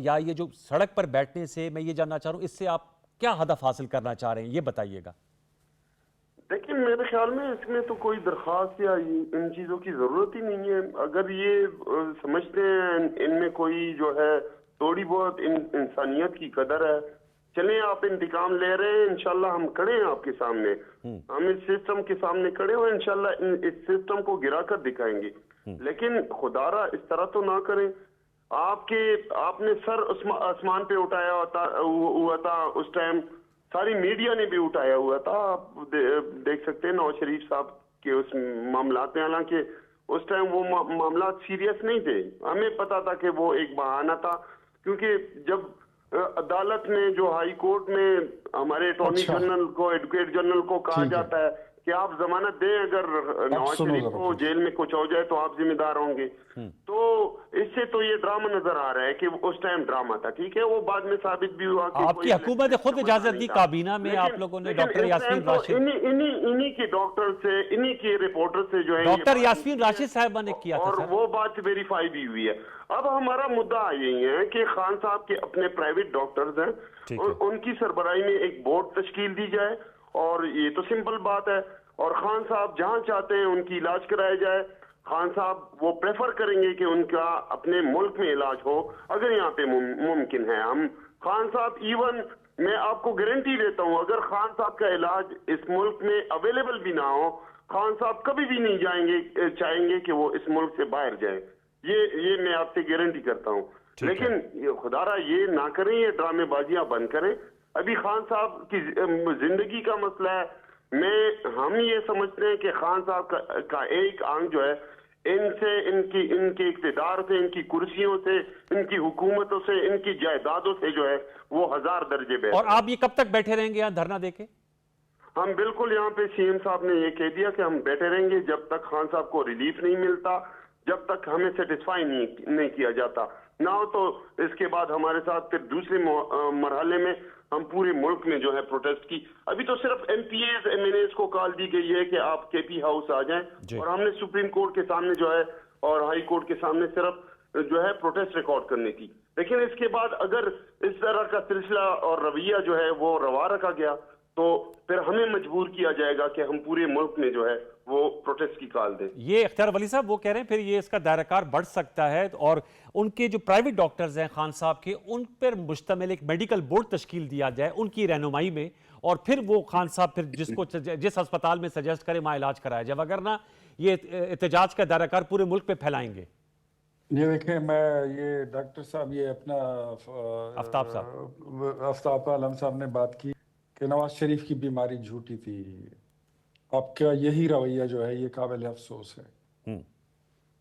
या ये जो सड़क पर बैठने से, मैं ये जानना चाह रहा हूँ, इससे आप क्या हदफ हासिल करना चाह रहे हैं, ये बताइएगा। देखिए, मेरे ख्याल में इसमें तो कोई दरख्वास्त या इन चीज़ों की ज़रूरत ही नहीं है। अगर ये समझते हैं इनमें कोई जो है थोड़ी बहुत इंसानियत की कदर है, चलें आप इंतकाम ले रहे हैं, इंशाल्लाह हम खड़े हैं आपके सामने, हम इस सिस्टम के सामने खड़े हुए, इंशाल्लाह इस सिस्टम को गिरा कर दिखाएंगे। लेकिन खुदारा इस तरह तो ना करें। आपने सर आसमान पे उठाया हुआ था उस टाइम, सारी मीडिया ने भी उठाया हुआ था। आप देख सकते हैं नवाज शरीफ साहब के उस मामलात में, हालांकि उस टाइम वो मामला सीरियस नहीं थे, हमें पता था कि वो एक बहाना था, क्योंकि जब अदालत में, जो हाई कोर्ट में हमारे अटॉर्नी जनरल को, एडवोकेट जनरल को कहा जाता है कि आप जमानत दें, अगर नवाज शरीफ को जेल में कुछ हो जाए तो आप जिम्मेदार होंगे, तो इससे तो ये ड्रामा नजर आ रहा है कि उस टाइम ड्रामा था। ठीक है, वो बाद में साबित भी हुआ कि आपकी हुकूमत ने खुद इजाजत दी, काबीना में आप लोगों ने डॉक्टर यास्मीन राशिद, इन्हीं के डॉक्टर से, इन्हीं के रिपोर्टर से जो है डॉक्टर यास्मीन राशिद साहबा ने किया था और सर। वो बात वेरीफाई भी हुई है। अब हमारा मुद्दा यही है कि खान साहब के अपने प्राइवेट डॉक्टर्स हैं और उनकी सरबराही में एक बोर्ड तश्कील दी जाए, और ये तो सिंपल बात है, और खान साहब जहां चाहते हैं उनकी इलाज कराया जाए। खान साहब वो प्रेफर करेंगे कि उनका अपने मुल्क में इलाज हो, अगर यहाँ पे मुमकिन है। हम खान साहब, इवन मैं आपको गारंटी देता हूँ, अगर खान साहब का इलाज इस मुल्क में अवेलेबल भी ना हो, खान साहब कभी भी नहीं चाहेंगे कि वो इस मुल्क से बाहर जाए। ये मैं आपसे गारंटी करता हूँ। लेकिन खुदारा ये ना करें, ये ड्रामेबाजियां बंद करें। अभी खान साहब की जिंदगी का मसला है। हम ये समझते हैं कि खान साहब का एक आंग जो है, इनसे, इनके इक्तिदार से, इनकी कुर्सियों से, इनकी हुकूमतों से, इनकी जायदादों से जो है वो 1000 दर्जे बेहतर। और आप ये कब तक बैठे रहेंगे यहाँ धरना देके? हम बिल्कुल, यहाँ पे सीएम साहब ने ये कह दिया कि हम बैठे रहेंगे जब तक खान साहब को रिलीफ नहीं मिलता, जब तक हमें सेटिस्फाई नहीं किया जाता ना हो। तो इसके बाद हमारे साथ फिर दूसरे मरहले में हम पूरे मुल्क में जो है प्रोटेस्ट की, अभी तो सिर्फ एमपीएस एमएनएस को कॉल दी गई है कि आप केपी हाउस आ जाएं, और हमने सुप्रीम कोर्ट के सामने जो है और हाई कोर्ट के सामने सिर्फ जो है प्रोटेस्ट रिकॉर्ड करने की। लेकिन इसके बाद अगर इस तरह का सिलसिला और रवैया जो है वो रवा रखा गया, तो फिर हमें मजबूर किया जाएगा कि हम पूरे मुल्क में जो है वो प्रोटेस्ट की कॉल दें। ये अख्तियार वली साहब वो कह रहे हैं फिर ये इसका दायराकार बढ़ सकता है, और उनके जो प्राइवेट डॉक्टर्स हैं खान साहब के, उन पर मुश्तमिल एक मेडिकल बोर्ड तश्कील दिया जाए उनकी रहनुमाई में, और फिर वो खान साहब फिर जिस अस्पताल में सजेस्ट करे वहाँ इलाज कराया जाए, वगरना ये एहतजाज का दायराकार पूरे मुल्क पे फैलाएंगे। ये देखें, मैं ये डॉक्टर साहब, ये अपना आफ्ताब आलम साहब ने बात की कि नवाज शरीफ की बीमारी झूठी थी। आपका यही रवैया जो है ये काबिल अफसोस है।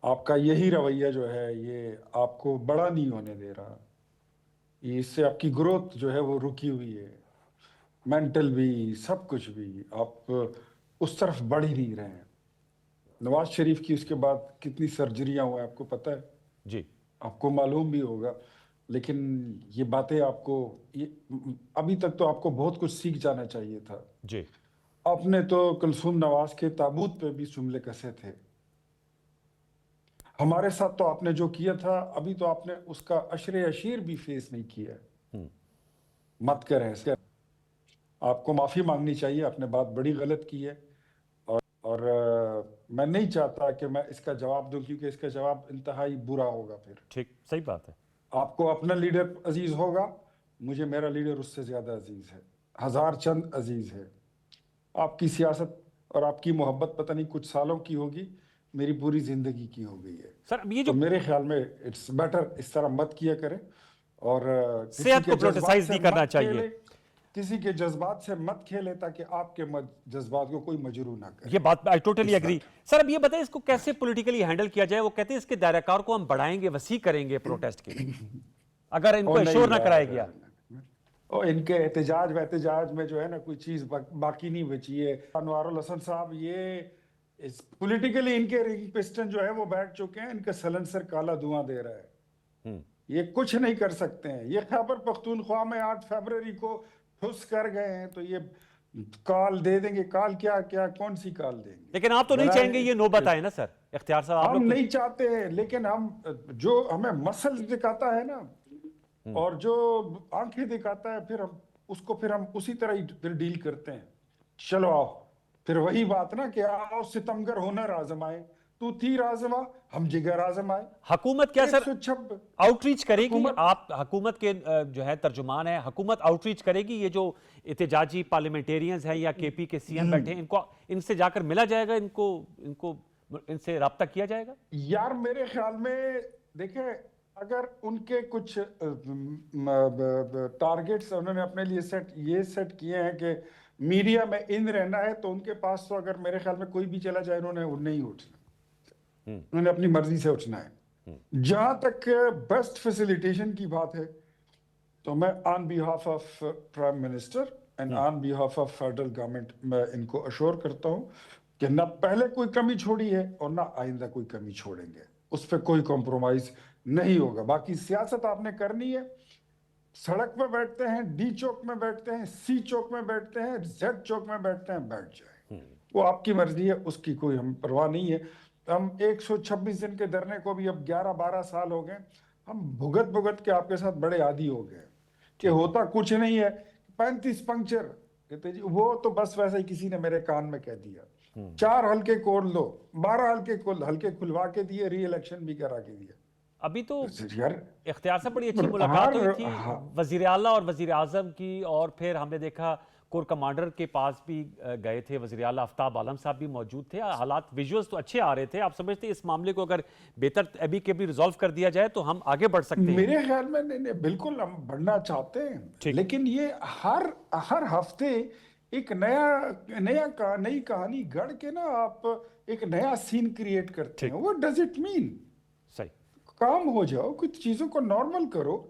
आपका यही रवैया जो है ये आपको बड़ा नहीं होने दे रहा, ये इससे आपकी ग्रोथ जो है वो रुकी हुई है, मेंटल भी, सब कुछ भी। आप उस तरफ बढ़ ही नहीं रहे हैं। नवाज शरीफ की उसके बाद कितनी सर्जरियां हुई आपको पता है जी, आपको मालूम भी होगा। लेकिन ये बातें आपको, ये अभी तक तो आपको बहुत कुछ सीख जाना चाहिए था जी। आपने तो कुलसूम नवाज के ताबूत पे भी जुमले कसे थे। हमारे साथ तो आपने जो किया था, अभी तो आपने उसका अशरे अशीर भी फेस नहीं किया। मत करें ऐसे, आपको माफी मांगनी चाहिए, आपने बात बड़ी गलत की है। और मैं नहीं चाहता कि मैं इसका जवाब दूं, क्योंकि इसका जवाब इंतहाई बुरा होगा। फिर ठीक, सही बात है। आपको अपना लीडर अजीज होगा, मुझे मेरा लीडर उससे ज्यादा अजीज है, हजार चंद अजीज है। आपकी सियासत और आपकी मोहब्बत पता नहीं कुछ सालों की होगी, मेरी पूरी जिंदगी की हो गई है सर। ये जो तो मेरे ख्याल में इट्स बेटर इस तरह मत किया करें, और सेहत को पोलिटिसाइज नहीं करना चाहिए। کسی کے جذبات سے مت کھیلے تاکہ آپ کے جذبات کو کوئی مجروح نہ کرے. یہ بات آئی ٹوٹلی ایگری. سر اب یہ بتائیں اس کو کیسے پولیٹیکلی ہینڈل کیا جائے؟ وہ کہتے ہیں اس کے دائرہ کار کو ہم بڑھائیں گے، وسیع کریں گے پروٹیسٹ کے، اگر ان کو ایشور نہ کرایا گیا. اور ان کے احتجاج میں جو ہے نا کوئی چیز باقی نہیں بچی ہے. انوار الحسن صاحب یہ پولیٹیکلی ان کے پسٹن جو ہے وہ بیٹھ چکے ہیں، ان کا سلنسر کالا دھواں دے رہا ہے. یہ کچھ نہیں کر سکتے ہیں. یہ خیبر پختونخوا میں 8 فروری کو ٹھس کر گئے ہیں تو یہ کال دے دیں گے. کال کیا کون سی کال دیں گے؟ لیکن آپ تو نہیں چاہیں گے یہ نوبت آئے نا سر اختیار صاحب؟ ہم نہیں چاہتے ہیں، لیکن ہم جو ہمیں مسل دکھاتا ہے نا اور جو آنکھیں دکھاتا ہے پھر ہم اسی طرح ہی پھر ڈیل کرتے ہیں. چلو آؤ، پھر وہی بات نا کہ آؤ ستمگر ہنر آزمائے، تو تیر آزما ہم جگر آزمائے. حکومت کیا سر آؤٹ ریچ کرے گی؟ آپ حکومت کے جو ہے ترجمان ہیں، حکومت آؤٹ ریچ کرے گی؟ یہ جو احتجاجی پارلیمنٹیرینز ہیں یا کے پی کے سی ایم بیٹھے ہیں، ان سے جا کر ملا جائے گا؟ ان سے رابطہ کیا جائے گا؟ یار میرے خیال میں دیکھیں، اگر ان کے کچھ ٹارگٹس انہوں نے اپنے لیے سیٹ کیے ہیں کہ میڈیا میں ان رہنا ہے، تو ان کے پاس تو اگر میرے خیال میں کوئی بھی چلا جائے انہوں نے نہیں اٹھنا، انہوں نے اپنی مرضی سے اٹھنا ہے. جہاں تک بیسٹ فیسیلیٹیشن کی بات ہے تو میں on behalf of prime minister and on behalf of federal government میں ان کو اشور کرتا ہوں کہ نہ پہلے کوئی کمی چھوڑی ہے اور نہ آئندہ کوئی کمی چھوڑیں گے. اس پہ کوئی کمپرومائز نہیں ہوگا. باقی سیاست آپ نے کرنی ہے، سڑک پہ بیٹھتے ہیں، ڈی چوک میں بیٹھتے ہیں، سی چوک میں بیٹھتے ہیں، زیڈ چوک میں بیٹھتے ہیں، بیٹھ جائیں. وہ آپ کی مرضی ہے، اس کی کوئی ہم پرواہ نہیں ہے. ہم 126 دن کے دھرنے کو بھی اب 11-12 سال ہو گئے، ہم بھگت کے آپ کے ساتھ بڑے عادی ہو گئے کہ ہوتا کچھ نہیں ہے. 35 پنکچر کہتے جی وہ تو بس ویسے ہی کسی نے میرے کان میں کہہ دیا. 4 حلقے کھول دو، 12 حلقے کھلوا کے دیے، ری الیکشن بھی کرا کے دیا. ابھی تو اختیار سے بڑی اچھی ملاقات ہوئی تھی وزیر اعلیٰ اور وزیر اعظم کی، اور پھر ہم نے دیکھا کور کمانڈر کے پاس بھی گئے تھے وزیر اعلیٰ، آفتاب عالم صاحب بھی موجود تھے. حالات ویژولز تو اچھے آ رہے تھے. آپ سمجھتے ہیں اس معاملے کو اگر بہتر ابھی کے بھی ریزالو کر دیا جائے تو ہم آگے بڑھ سکتے ہیں؟ میرے خیال میں نہیں، بالکل ہم بڑھنا چاہتے ہیں، لیکن یہ ہر ہفتے ایک نئی کہانی گڑھ کے نا آپ ایک نیا سین کریٹ کرتے ہیں. What does it mean؟ صحیح، کام ہو جاؤ، کچھ چیزوں کو نارمل کرو.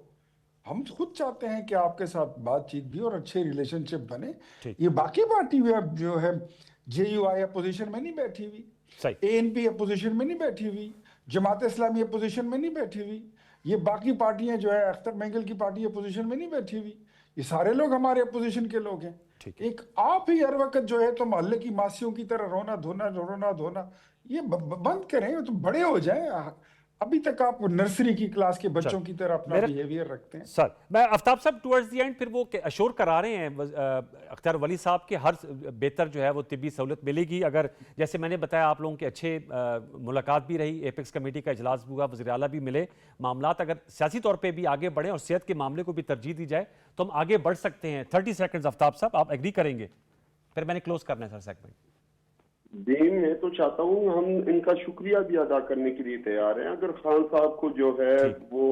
ہم خود چاہتے ہیں کہ آپ کے ساتھ بات چیت بھی اور اچھے ریلیشن شپ بنے. یہ باقی پارٹی جو ہے جے یو آئی اپوزیشن میں نہیں بیٹھی ہوئی، اے این پی اپوزیشن میں نہیں بیٹھی ہوئی، جماعت اسلامی اپوزیشن میں نہیں بیٹھی ہوئی، یہ باقی پارٹیاں جو ہے اختر مینگل کی پارٹی اپوزیشن میں نہیں بیٹھی ہوئی. یہ سارے لوگ ہمارے اپوزیشن کے لوگ ہیں. ایک آپ ہی ہر وقت جو ہے تو محلے کی ماسیوں کی طرح رونا دھونا یہ بند کریں، تو بڑے ہو جائیں. ابھی تک آپ نرسری کی کلاس کے بچوں کی طرح اپنا بیہیویئر رکھتے ہیں. سر میں آفتاب صاحب ٹورڈز دی اینڈ پھر وہ اشور کرا رہے ہیں اختیار ولی صاحب کے ہر بہتر جو ہے وہ طبی سہولت ملے گی. اگر جیسے میں نے بتایا آپ لوگوں کے اچھے ملاقات بھی رہی، ایپیکس کمیٹی کا اجلاس بھی ہوا، وزیر اعلیٰ بھی ملے، معاملات اگر سیاسی طور پہ بھی آگے بڑھیں اور صحت کے معاملے کو بھی ترجیح دی جائے تو ہم آگے بڑھ سکتے ہیں. 30 سیکنڈز آفتاب صاحب، آپ ایگری کریں گے؟ پھر میں نے کلوز کرنا ہے سر سیگمنٹ. میں تو چاہتا ہوں ہم ان کا شکریہ بھی ادا کرنے کے لیے تیار ہیں. اگر خان صاحب کو جو ہے وہ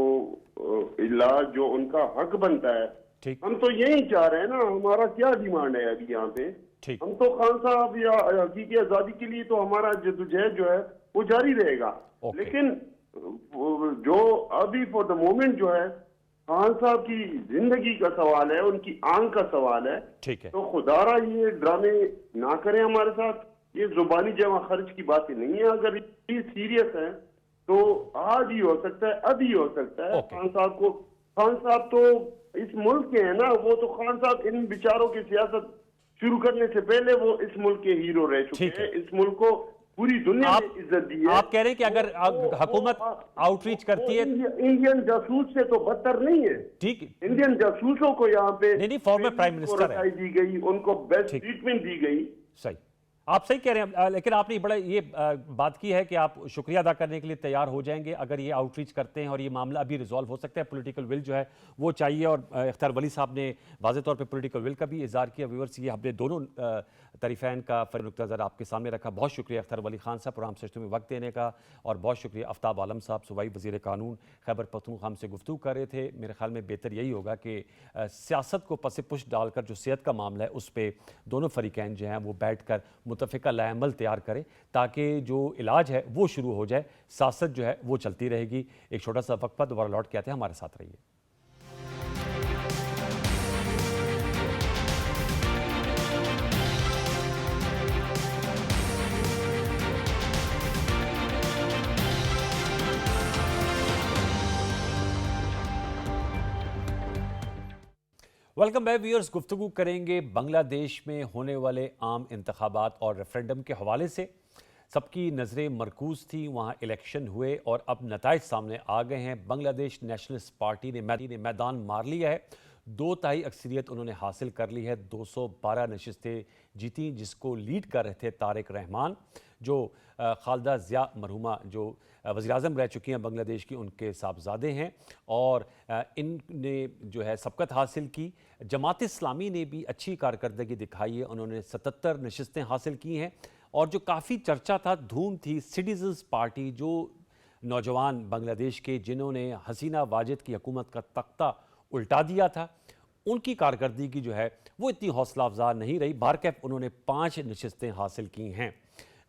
علاج جو ان کا حق بنتا ہے، ہم تو یہی چاہ رہے ہیں نا. ہمارا کیا ڈیمانڈ ہے ابھی یہاں پہ؟ ہم تو خان صاحب یا حقیقی آزادی کے لیے تو ہمارا جدوجہد جو ہے وہ جاری رہے گا. لیکن جو ابھی فور دا مومنٹ جو ہے خان صاحب کی زندگی کا سوال ہے، ان کی آنکھ کا سوال ہے، تو خدا را یہ ڈرامے نہ کریں ہمارے ساتھ. یہ زبانی جمع خرچ کی باتیں نہیں ہیں. اگر یہ سیریس ہے تو آج ہی ہو سکتا ہے، ابھی ہو سکتا ہے. خان صاحب تو اس ملک کے ہیں نا. وہ تو خان صاحب ان بیچاروں کی سیاست شروع کرنے سے پہلے وہ اس ملک کے ہیرو رہ چکے ہیں. اس ملک کو پوری دنیا میں عزت دی ہے. آپ کہہ رہے ہیں کہ اگر حکومت آؤٹ ریچ کرتی ہے، انڈین جاسوس سے تو بدتر نہیں ہے. ٹھیک، انڈین جاسوسوں کو یہاں پہ فارمر پرائم منسٹر دی گئی، ان کو بیسٹ ٹریٹمنٹ دی گئی. صحیح. आप सही कह रहे हैं, लेकिन आपने बड़ा ये बात की है कि आप शुक्रिया अदा करने के लिए तैयार हो जाएंगे अगर ये आउटरीच करते हैं और ये मामला अभी रिजॉल्व हो सकता है। पॉलिटिकल विल जो है वो चाहिए, और इख्तियार वली साहब ने वाज़ेह तौर पे पॉलिटिकल विल का भी इज़हार किया। व्यूअर्स, ये हमने दोनों तरीफ़ैन का नुक्ता नज़र आपके सामने रखा। बहुत शुक्रिया इख्तियार वली खान साहब प्रोग्राम सच में वक्त देने का, और बहुत शुक्रिया आफ्ताब आलम साहब, सूबाई वज़ीर कानून खैबर पख्तूनख्वा से गुफ्तगू कर रहे थे। मेरे ख्याल में बेहतर यही होगा कि सियासत को पसे पुश डालकर जो सेहत का मामला है उस पर दोनों फरीकैन जो हैं वो बैठ कर मुतफ़िका लाअमल तैयार करें, ताकि जो इलाज है वो शुरू हो जाए, सियासत जो है वो चलती रहेगी। एक छोटा सा वक्फा, दोबारा लौट के आते हैं, हमारे साथ रहिए। Welcome back viewers. गुफ्तगू करेंगे बांग्लादेश में होने वाले आम इंतखाबात और रेफरेंडम के हवाले से। सबकी नज़रें मरकूज़ थी, वहाँ इलेक्शन हुए और अब नताइज सामने आ गए हैं। बांग्लादेश नेशनलिस्ट पार्टी ने मैदान मार लिया है, 2/3 अक्सरियत उन्होंने हासिल कर ली है, 212 नशिस्तें जीती, जिसको लीड कर रहे थे तारिक रहमान, जो खालदा ज़िया मरहुमा जो वज़ीर-ए-आज़म रह चुकी हैं बांग्लादेश की, उनके साहबजादे हैं, और इनने जो है सबकत हासिल की। जमात इस्लामी ने भी अच्छी कारकर्दगी दिखाई है, उन्होंने 77 नशिस्तें हासिल की हैं। और जो काफ़ी चर्चा था, धूम थी, सिटीजन्स पार्टी, जो नौजवान बांग्लादेश के जिन्होंने हसीना वाजिद की हुकूमत का तख्ता उल्टा दिया था, उनकी कारकर्दगी जो है वो इतनी हौसला अफजा नहीं रही। बारकैफ उन्होंने 5 नशिस्तें हासिल की हैं।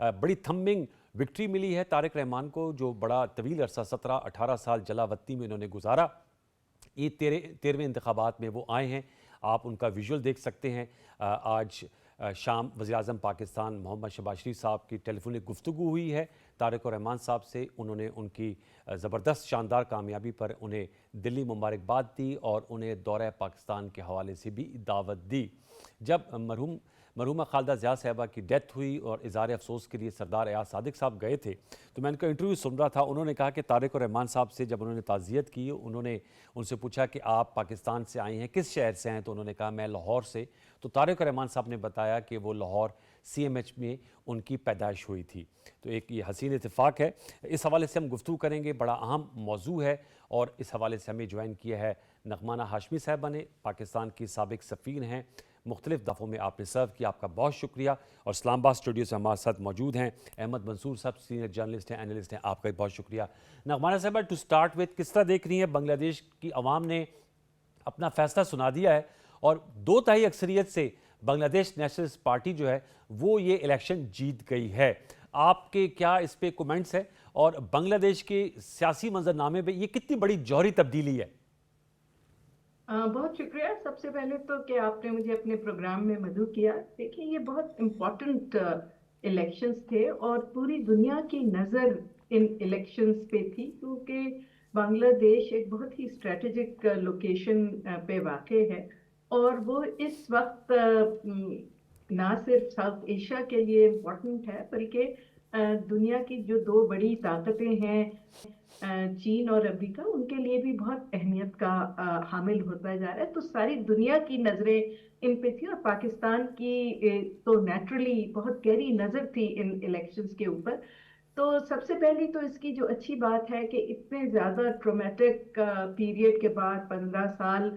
बड़ी थम्बिंग विक्ट्री मिली है तारिक रहमान को, जो बड़ा तवील अरसा 17-18 साल जलावत्ती में उन्होंने गुजारा। ये 13वें इंतखाबात में वो आए हैं। आप उनका विजुअल देख सकते हैं। आज शाम वज़ीर-ए-आज़म पाकिस्तान मोहम्मद शहबाज शरीफ साहब की टेलीफोनिक गुफ्तगू हुई है तारिक रहमान साहब से। उन्होंने उनकी ज़बरदस्त शानदार कामयाबी पर उन्हें दिल्ली मुबारकबाद दी और उन्हें दौरा पाकिस्तान के हवाले से भी दावत दी। जब मरहुमा खालदा ज़िया साहिबा की डेथ हुई और इज़हार अफसोस के लिए सरदार एयाज सादिक साहब गए थे, तो मैं उनका इंटरव्यू सुन रहा था। उन्होंने कहा कि तारिक रहमान साहब से जब उन्होंने ताज़ियत की, उन्होंने उनसे पूछा कि आप पाकिस्तान से आए हैं, किस शहर से हैं, तो उन्होंने कहा मैं लाहौर से। तो तारिक रहमान साहब ने बताया कि वो लाहौर CMH में उनकी पैदाइश हुई थी। तो एक ये हसीन इत्तेफाक है। इस हवाले से हम गुफ्तगू करेंगे, बड़ा अहम मौजू है, और इस हवाले से हमें ज्वाइन किया है नगमाना हाशमी साहिबा ने, पाकिस्तान की साबिक सफ़ीर हैं, मुख्तलिफ दफ़ों में आपने सर्व किया, आपका बहुत शुक्रिया। और इस्लामाबाद स्टूडियो से हमारे साथ मौजूद हैं अहमद मंसूर साहब, सीनियर जर्नलिस्ट हैं, एनालिस्ट हैं, आपका भी बहुत शुक्रिया। नगमाना साहिबा, टू स्टार्ट विद, किस तरह देख रही है बांग्लादेश की आवाम ने अपना फ़ैसला सुना दिया है और 2/3 अक्सरियत से बांग्लादेश नेशनलिस्ट पार्टी जो है वो ये इलेक्शन जीत गई है। आपके क्या इस पे कमेंट्स है, और बांग्लादेश के सियासी मंजरनामे में ये कितनी बड़ी जौहरी तब्दीली है? बहुत शुक्रिया सबसे पहले तो कि आपने मुझे अपने प्रोग्राम में मदऊ किया। देखिए, ये बहुत इम्पोर्टेंट इलेक्शंस थे और पूरी दुनिया की नज़र इन इलेक्शंस पे थी, क्योंकि बांग्लादेश एक बहुत ही स्ट्रेटेजिक लोकेशन पे वाक़ है, और वो इस वक्त ना सिर्फ साउथ एशिया के लिए इम्पोर्टेंट है, बल्कि दुनिया की जो 2 बड़ी ताकतें हैं, चीन और अमेरिका, उनके लिए भी बहुत अहमियत का हामिल होता जा रहा है। तो सारी दुनिया की नज़रें इन पे थी, और पाकिस्तान की तो नेचुरली बहुत गहरी नज़र थी इन इलेक्शंस के ऊपर। तो सबसे पहली तो इसकी जो अच्छी बात है कि इतने ज़्यादा ट्रोमेटिक पीरियड के बाद 15 साल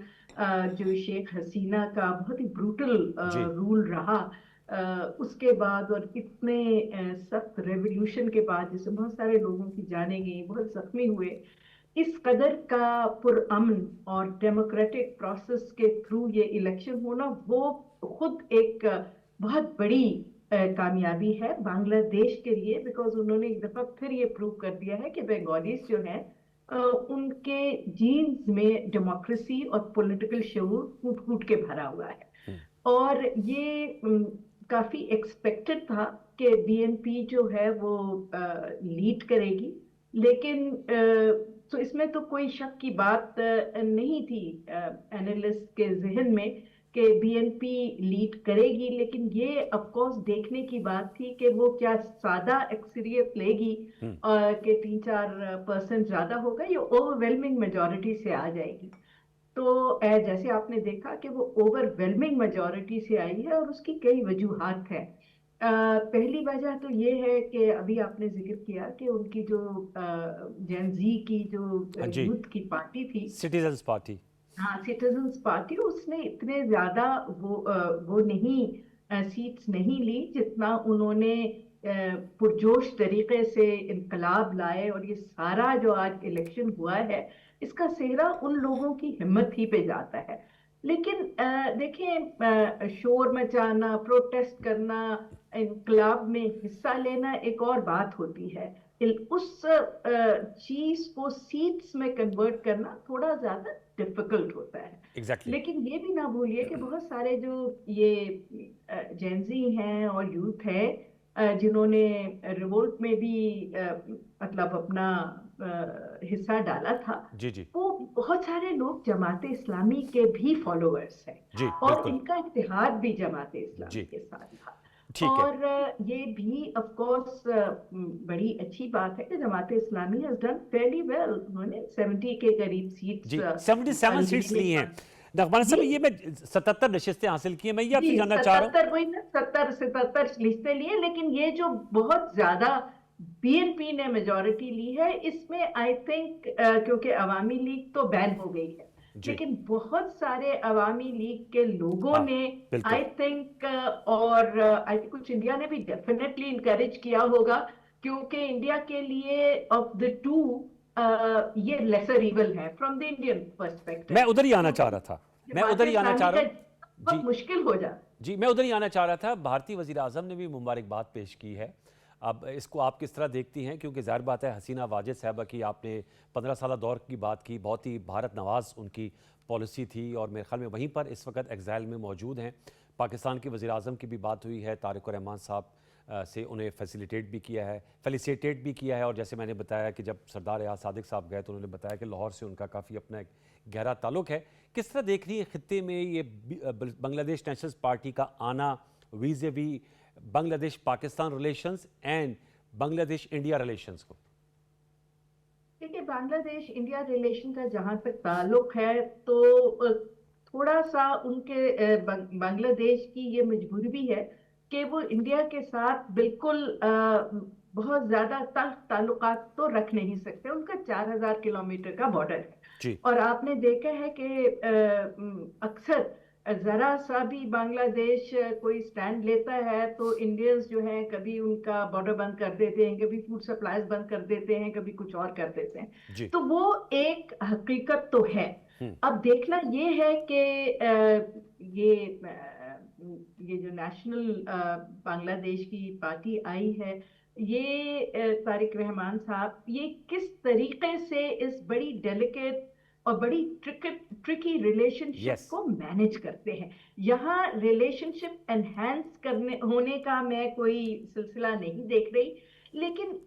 जो शेख हसीना का बहुत ही ब्रूटल रूल रहा, उसके बाद, और इतने सख्त रेवोल्यूशन के बाद जिसमें बहुत सारे लोगों की जानें गई, बहुत जख्मी हुए, इस कदर का पुरअमन और डेमोक्रेटिक प्रोसेस के थ्रू ये इलेक्शन होना, वो खुद एक बहुत बड़ी कामयाबी है बांग्लादेश के लिए, बिकॉज उन्होंने एक दफ़ा फिर ये प्रूव कर दिया है कि बंगालीज जो हैं उनके जीन्स में डेमोक्रेसी और पॉलिटिकल शऊर कूट कूट के भरा हुआ है। और ये काफ़ी एक्सपेक्टेड था कि BNP जो है वो लीड करेगी, लेकिन तो इसमें तो कोई शक की बात नहीं थी एनालिस्ट के जहन में कि BNP लीड करेगी, लेकिन ये ऑफकोर्स देखने की बात थी कि वो क्या सादा अक्सरियत लेगी कि 3-4% ज़्यादा होगा, या ओवरवेलमिंग मेजॉरिटी से आ जाएगी। तो जैसे आपने देखा कि वो ओवरवेलमिंग मेजॉरिटी से आई है, और उसकी कई वजूहात हैं। पहली वजह तो ये है कि अभी आपने जिक्र किया कि उनकी जो जेन जी की जो हाँ जी, यूथ की पार्टी थी, सिटीजन्स पार्टी। हाँ सिटीजन्स पार्टी, उसने इतने ज्यादा वो नहीं सीट्स नहीं ली जितना उन्होंने पुरजोश तरीके से इनकलाब लाए, और ये सारा जो आज इलेक्शन हुआ है इसका सेहरा उन लोगों की हिम्मत ही पे जाता है। लेकिन देखें, शोर मचाना, प्रोटेस्ट करना, इनकलाब में हिस्सा लेना एक और बात होती है, उस चीज को सीट्स में कन्वर्ट करना थोड़ा ज्यादा डिफिकल्ट होता है। एग्जैक्टली। लेकिन ये भी ना भूलिए कि बहुत सारे जो ये जेंजी हैं और यूथ है जिन्होंने रिवोल्ट में भी मतलब अपना हिस्सा डाला था, जी जी वो बहुत सारे लोग जमाते इस्लामी के भी फॉलोअर्स हैं, जी, और बिल्कुल। इनका इत्तेहाद भी जमाते इस्लामी जी, के साथ था। ठीक है। और ये भी ऑफ कोर्स बड़ी अच्छी बात है कि जमाते इस्लामी हैज डन फेयरली वेल, उन्होंने 70 के करीब सीट्स जी, 77 सीट्स ली हैं नगमान साहब। ये मैं 77 नशिस्तें हासिल की हैं। मैं ये आपसे जी जानना चाह रहा हूँ। 77, वही ना 77 लिस्टें लिए, लेकिन ये जो बहुत ज्यादा बीएनपी ने मेजॉरिटी ली है इसमें आई थिंक क्योंकि अवामी लीग तो बैन हो गई है, जी, लेकिन बहुत सारे अवामी लीग के लोगों हाँ, ने बिल्कुल। आई थिंक और आई थिंक कुछ इंडिया ने भी डेफिनेटली इनकरेज किया होगा, क्योंकि इंडिया के लिए ऑफ द टू ये लेसर इवल है फ्रॉम द इंडियन पर्सपेक्टिव। मैं उधर ही आना चाह रहा था। मैं उधर ही आना चाह रहा हूँ। बहुत जी मुश्किल हो जाता। जी, मैं उधर ही आना चाह रहा था। भारतीय वज़ीर आज़म ने भी मुबारकबाद पेश की है। अब इसको आप किस तरह देखती हैं? क्योंकि ज़ाहिर बात है, हसीना वाजिद साहबा की आपने 15 साला दौर की बात की, बहुत ही भारत नवाज़ उनकी पॉलिसी थी, और मेरे ख्याल में वहीं पर इस वक्त एग्ज़ाइल में मौजूद हैं। पाकिस्तान के वज़ीर आज़म की भी बात हुई है, तारिक रहमान साहब से उन्हें फैसिलिटेट भी किया है। और जैसे मैंने बताया कि जब सरदार एयाज सादिक साहब गए तो उन्होंने बताया कि लाहौर से उनका काफ़ी अपना एक गहरा ताल्लुक है। किस तरह देख रही है खित्ते में ये बांग्लादेश नेशनल्स पार्टी का आना vis-a-vis Bangladesh Pakistan relations and Bangladesh India relations को? देखिए, बांग्लादेश इंडिया रिलेशन का जहां तक ताल्लुक है तो थोड़ा सा उनके बांग्लादेश की ये मजबूरी भी है कि वो इंडिया के साथ बिल्कुल बहुत ज्यादा ताल्लुकात तो रख नहीं सकते। उनका 4000 किलोमीटर का बॉर्डर है, जी और आपने देखा है कि अक्सर जरा सा भी बांग्लादेश कोई स्टैंड लेता है तो इंडियंस जो हैं कभी उनका बॉर्डर बंद कर देते हैं, कभी फूड सप्लाईज बंद कर देते हैं, कभी कुछ और कर देते हैं। जी तो वो एक हकीकत तो है। अब देखना ये है कि ये जो नेशनल बांग्लादेश की पार्टी आई है, ये तारिक रहमान साहब ये किस तरीके से इस बड़ी डेलिकेट और बड़ी ट्रिकी रिलेशनशिप यस को मैनेज करते हैं। यहाँ रिलेशनशिप एनहांस करने होने का मैं कोई सिलसिला नहीं देख रही, लेकिन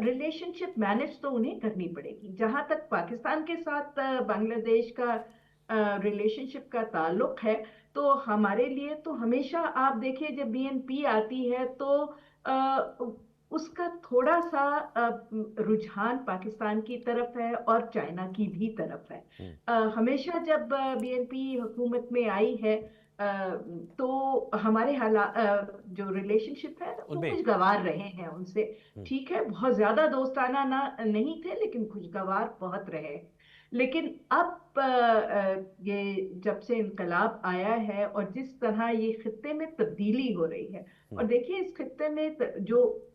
रिलेशनशिप मैनेज तो उन्हें करनी पड़ेगी। जहां तक पाकिस्तान के साथ बांग्लादेश का रिलेशनशिप का ताल्लुक है, तो हमारे लिए तो हमेशा आप देखिए जब बीएनपी आती है तो उसका थोड़ा सा रुझान पाकिस्तान की तरफ है और चाइना की भी तरफ है। हमेशा जब बीएनपी हुकूमत में आई है तो हमारे जो रिलेशनशिप है वो उनमें खुशगवार रहे हैं उनसे। ठीक है, बहुत ज्यादा दोस्ताना ना नहीं थे, लेकिन खुशगवार बहुत रहे। लेकिन अब ये जब से इनकलाब आया है और जिस तरह ये खित्ते में तब्दीली हो रही है, और देखिए इस खित्ते में जो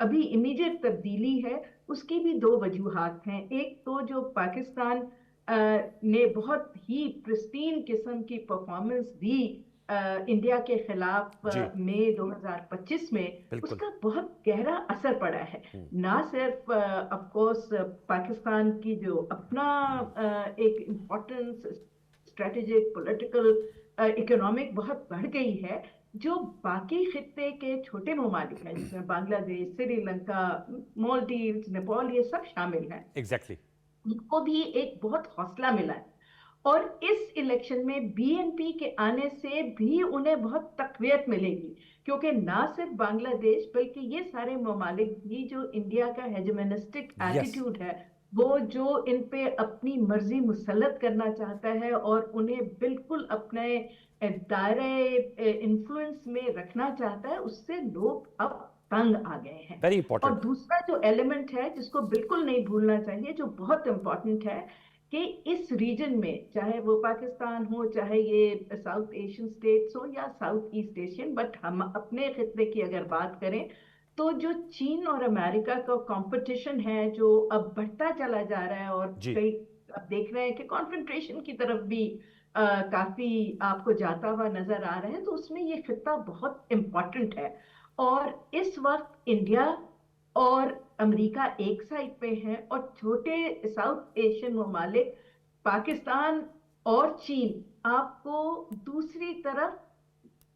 अभी इमीडिएट तब्दीली है उसकी भी दो वजूहात हैं। एक तो जो पाकिस्तान ने बहुत ही प्रिस्टीन किस्म की परफॉर्मेंस दी इंडिया के खिलाफ मई 2025 में, बिल्कुल उसका बहुत गहरा असर पड़ा है। ना सिर्फ ऑफ कोर्स पाकिस्तान की जो अपना एक इम्पोर्टेंस स्ट्रेटेजिक पॉलिटिकल इकोनॉमिक बहुत बढ़ गई है, जो बाकी खित्ते के छोटे ममालिक हैं जिसमें बांग्लादेश, श्रीलंका, मालदीव्स, नेपाल, ये सब शामिल हैं, एग्जैक्टली उनको भी एक बहुत हौसला मिला है। और इस इलेक्शन में बीएनपी के आने से भी उन्हें बहुत तकवीत मिलेगी, क्योंकि ना सिर्फ बांग्लादेश बल्कि ये सारे ममालिक भी जो इंडिया का हेजेमोनिस्टिक एटीट्यूड है वो जो इन पे अपनी मर्जी मुसल्लत करना चाहता है और उन्हें बिल्कुल अपने दायरे इन्फ्लुएंस में रखना चाहता है, उससे लोग अब तंग आ गए हैं। वेरी और इंपॉर्टेंट। दूसरा जो एलिमेंट है जिसको बिल्कुल नहीं भूलना चाहिए, जो बहुत इंपॉर्टेंट है, कि इस रीजन में चाहे वो पाकिस्तान हो, चाहे ये साउथ एशियन स्टेट्स हो या साउथ ईस्ट एशियन, बट हम अपने खित्ते की अगर बात करें तो जो चीन और अमेरिका का कंपटीशन है जो अब बढ़ता चला जा रहा है, और जी। कई अब देख रहे हैं कि कॉन्फ्रंट्रेशन की तरफ भी काफी आपको जाता हुआ नजर आ रहा है, तो उसमें ये खित्ता बहुत इम्पोर्टेंट है। और इस वक्त इंडिया और अमेरिका एक साइड पे हैं और छोटे साउथ एशियन ममालिक पाकिस्तान और चीन आपको दूसरी तरफ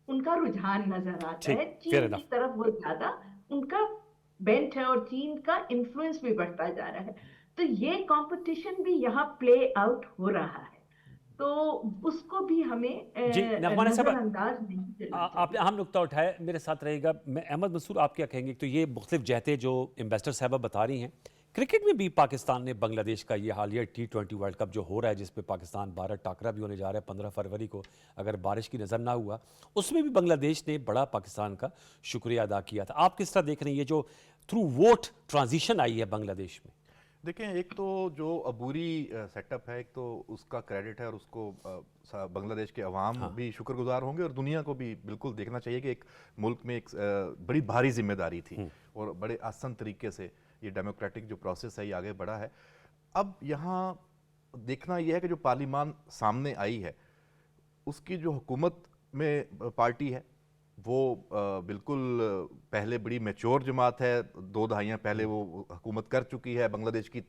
उनका रुझान नजर आता ठीक, है। फेयर चीन की इनफ। तरफ वो ज्यादा उनका बेंट है और चीन का इन्फ्लुएंस भी बढ़ता जा रहा है। तो ये कंपटीशन भी यहाँ प्ले आउट हो रहा है, तो उसको भी हमें जी नगमा साहब, नजरअंदाज नहीं करना आपने चाहिए। अहम नुकता उठाया, मेरे साथ रहेगा। मैं अहमद मंसूर, आप क्या कहेंगे? तो ये मुख्तलिफ जहतें जो इन्वेस्टर साहबा बता रही हैं, क्रिकेट में भी पाकिस्तान ने बांग्लादेश का ये हालिया T20 वर्ल्ड कप जो हो रहा है, जिसमें पाकिस्तान भारत टाकरा भी होने जा रहा है 15 फरवरी को, अगर बारिश की नज़र ना हुआ, उसमें भी बांग्लादेश ने बड़ा पाकिस्तान का शुक्रिया अदा किया था। आप किस तरह देख रहे हैं ये जो थ्रू वोट ट्रांजिशन आई है बांग्लादेश में? देखें, एक तो जो अबूरी सेटअप है, एक तो उसका क्रेडिट है और उसको बांग्लादेश के अवाम भी शुक्रगुजार होंगे, और दुनिया को भी बिल्कुल देखना चाहिए कि एक मुल्क में एक बड़ी भारी जिम्मेदारी थी और बड़े आसान तरीके से ये डेमोक्रेटिक जो प्रोसेस है ये आगे बढ़ा है। अब यहाँ देखना यह है कि जो पार्लियामान सामने आई है उसकी जो हुकूमत में पार्टी है वो बिल्कुल पहले बड़ी मैच्योर जमात है, 2 दहाइयाँ पहले वो हुकूमत कर चुकी है। बांग्लादेश की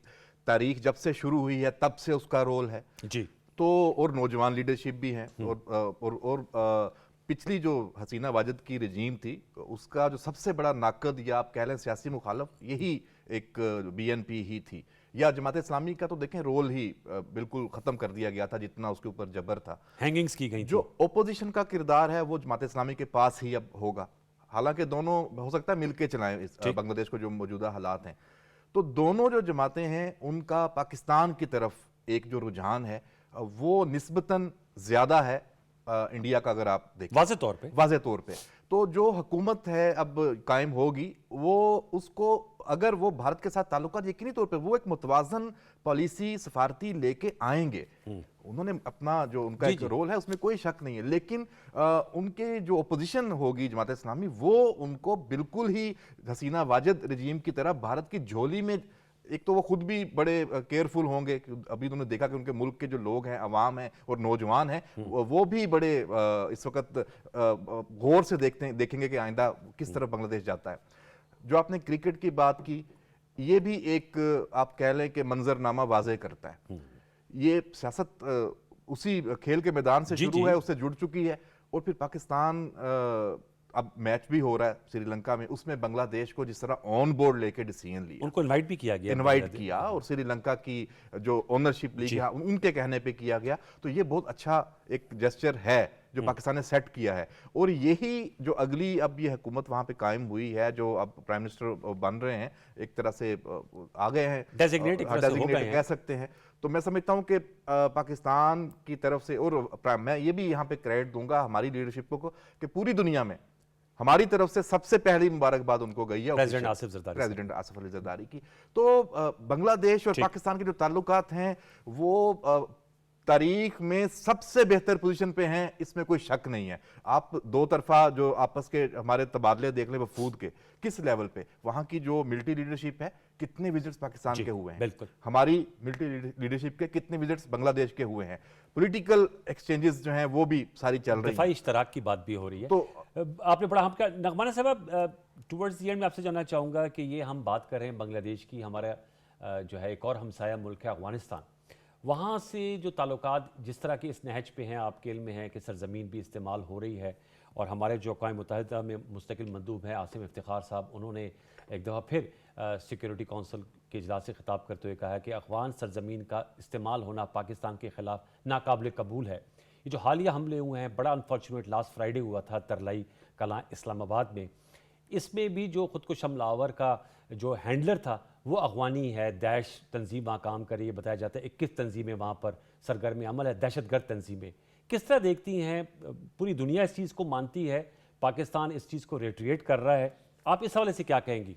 तारीख जब से शुरू हुई है तब से उसका रोल है जी। तो, और नौजवान लीडरशिप भी है, और पिछली जो हसीना वाजिद की रजीम थी उसका जो सबसे बड़ा नाकद या आप कह लें सियासी मुखालफ यही एक BNP ही थी, या जमात इस्लामी का तो देखें रोल ही बिल्कुल ख़त्म कर दिया गया था जितना उसके ऊपर जबर था। हैंगिंग्स की गई जो ओपोजिशन का किरदार है वो जमात इस्लामी के पास ही अब होगा, हालांकि दोनों हो सकता है मिलके चलाएं इस बांग्लादेश को जो मौजूदा हालात हैं। तो दोनों जो जमातें हैं उनका पाकिस्तान की तरफ एक जो रुझान है वो निस्बतन ज़्यादा है इंडिया का, अगर आप देखें वाज़े तौर पे। तो जो हुकूमत है अब कायम होगी वो उसको अगर वो भारत के साथ ताल्लुकात यकीनी तौर पे वो एक मुतवाज़न पॉलिसी सफारती लेके आएंगे। उन्होंने अपना जो उनका एक रोल है उसमें कोई शक नहीं है, लेकिन उनके जो ओपोजिशन होगी जमात इस्लामी वो उनको बिल्कुल ही हसीना वाजिद रजीम की तरह भारत की झोली में, एक तो वो खुद भी बड़े केयरफुल होंगे, अभी उन्होंने देखा कि उनके मुल्क के जो लोग हैं, अवाम हैं और नौजवान हैं, वो भी बड़े इस वक्त गौर से देखेंगे कि आइंदा किस तरफ बांग्लादेश जाता है। जो आपने क्रिकेट की बात की, ये भी एक आप कह लें कि मंजरनामा वाज़े करता है। ये सियासत उसी खेल के मैदान से शुरू है, उससे जुड़ चुकी है, और फिर पाकिस्तान अब मैच भी हो रहा है श्रीलंका में, उसमें बांग्लादेश को जिस तरह ऑन बोर्ड लेके डिसीजन लिया, उनको इनवाइट भी किया गया, इनवाइट किया, और श्रीलंका की जो ओनरशिप ली गया उनके कहने पे किया गया, तो ये बहुत अच्छा एक जेस्चर है जो पाकिस्तान ने सेट किया है। और यही जो अगली अब ये हुकूमत वहाँ पे कायम हुई है, जो अब प्राइम मिनिस्टर बन रहे हैं, एक तरह से आ गए हैं, डेजिग्नेटेड कह सकते हैं। तो मैं समझता हूँ कि पाकिस्तान की तरफ से, और मैं ये भी यहाँ पे क्रेडिट दूंगा हमारी लीडरशिप को कि पूरी दुनिया में हमारी तरफ से सबसे पहली मुबारकबाद उनको गई है प्रेसिडेंट आसिफ अली जरदारी की। तो बांग्लादेश और पाकिस्तान के जो ताल्लुकात हैं वो तारीख में सबसे बेहतर पोजीशन पे हैं, इसमें कोई शक नहीं है। आप दो तरफा जो आपस के हमारे तबादले देख लें वफूद के, किस लेवल पे वहां की जो मिलिट्री लीडरशिप है, कितने विजिट्स पाकिस्तान के हुए हैं, हमारी मिलिट्री लीडरशिप के कितने विजिट्स बांग्लादेश के हुए हैं, पॉलिटिकल एक्सचेंजेस जो हैं वो भी सारी चल रही है, इश्तराक की बात भी हो रही है। तो आपने बड़ा हमका नगमा साहब, टुवर्ड्स द एंड में आपसे जानना चाहूँगा कि ये हम बात कर रहे हैं बांग्लादेश की, हमारा जो है एक और हमसाया मुल्क है अफगानिस्तान, वहाँ से जो ताल्लुकात जिस तरह के इस नहज पे हैं, आप केल में हैं कि सरजमीन भी इस्तेमाल हो रही है, और हमारे जो अक़वाम मुत्तहिदा में मुस्तकिल मंदूब हैं आसिम इफ्तिखार साहब, उन्होंने एक दफ़ा फिर सिक्योरिटी कौंसिल के इजलास से खिताब करते हुए कहा है कि अफ़गान सरजमीन का इस्तेमाल होना पाकिस्तान के ख़िलाफ़ नाकाबिल कबूल है। ये जो हालिया हमले हुए हैं, बड़ा अनफॉर्चुनेट लास्ट फ्राइडे हुआ था तरलाई कलां इस्लामाबाद में, इसमें भी जो ख़ुद को हमलावर का जो हैंडलर था وہ اغوانی ہے، داعش تنظیم وہاں کام کر رہی ہے، بتایا جاتا ہے 21 تنظیمیں وہاں پر سرگرم عمل ہے، دہشت گرد تنظیمیں. کس طرح دیکھتی ہیں؟ پوری دنیا اس چیز کو مانتی ہے، پاکستان اس چیز کو ریٹریٹ کر رہا ہے، آپ اس حوالے سے کیا کہیں گی؟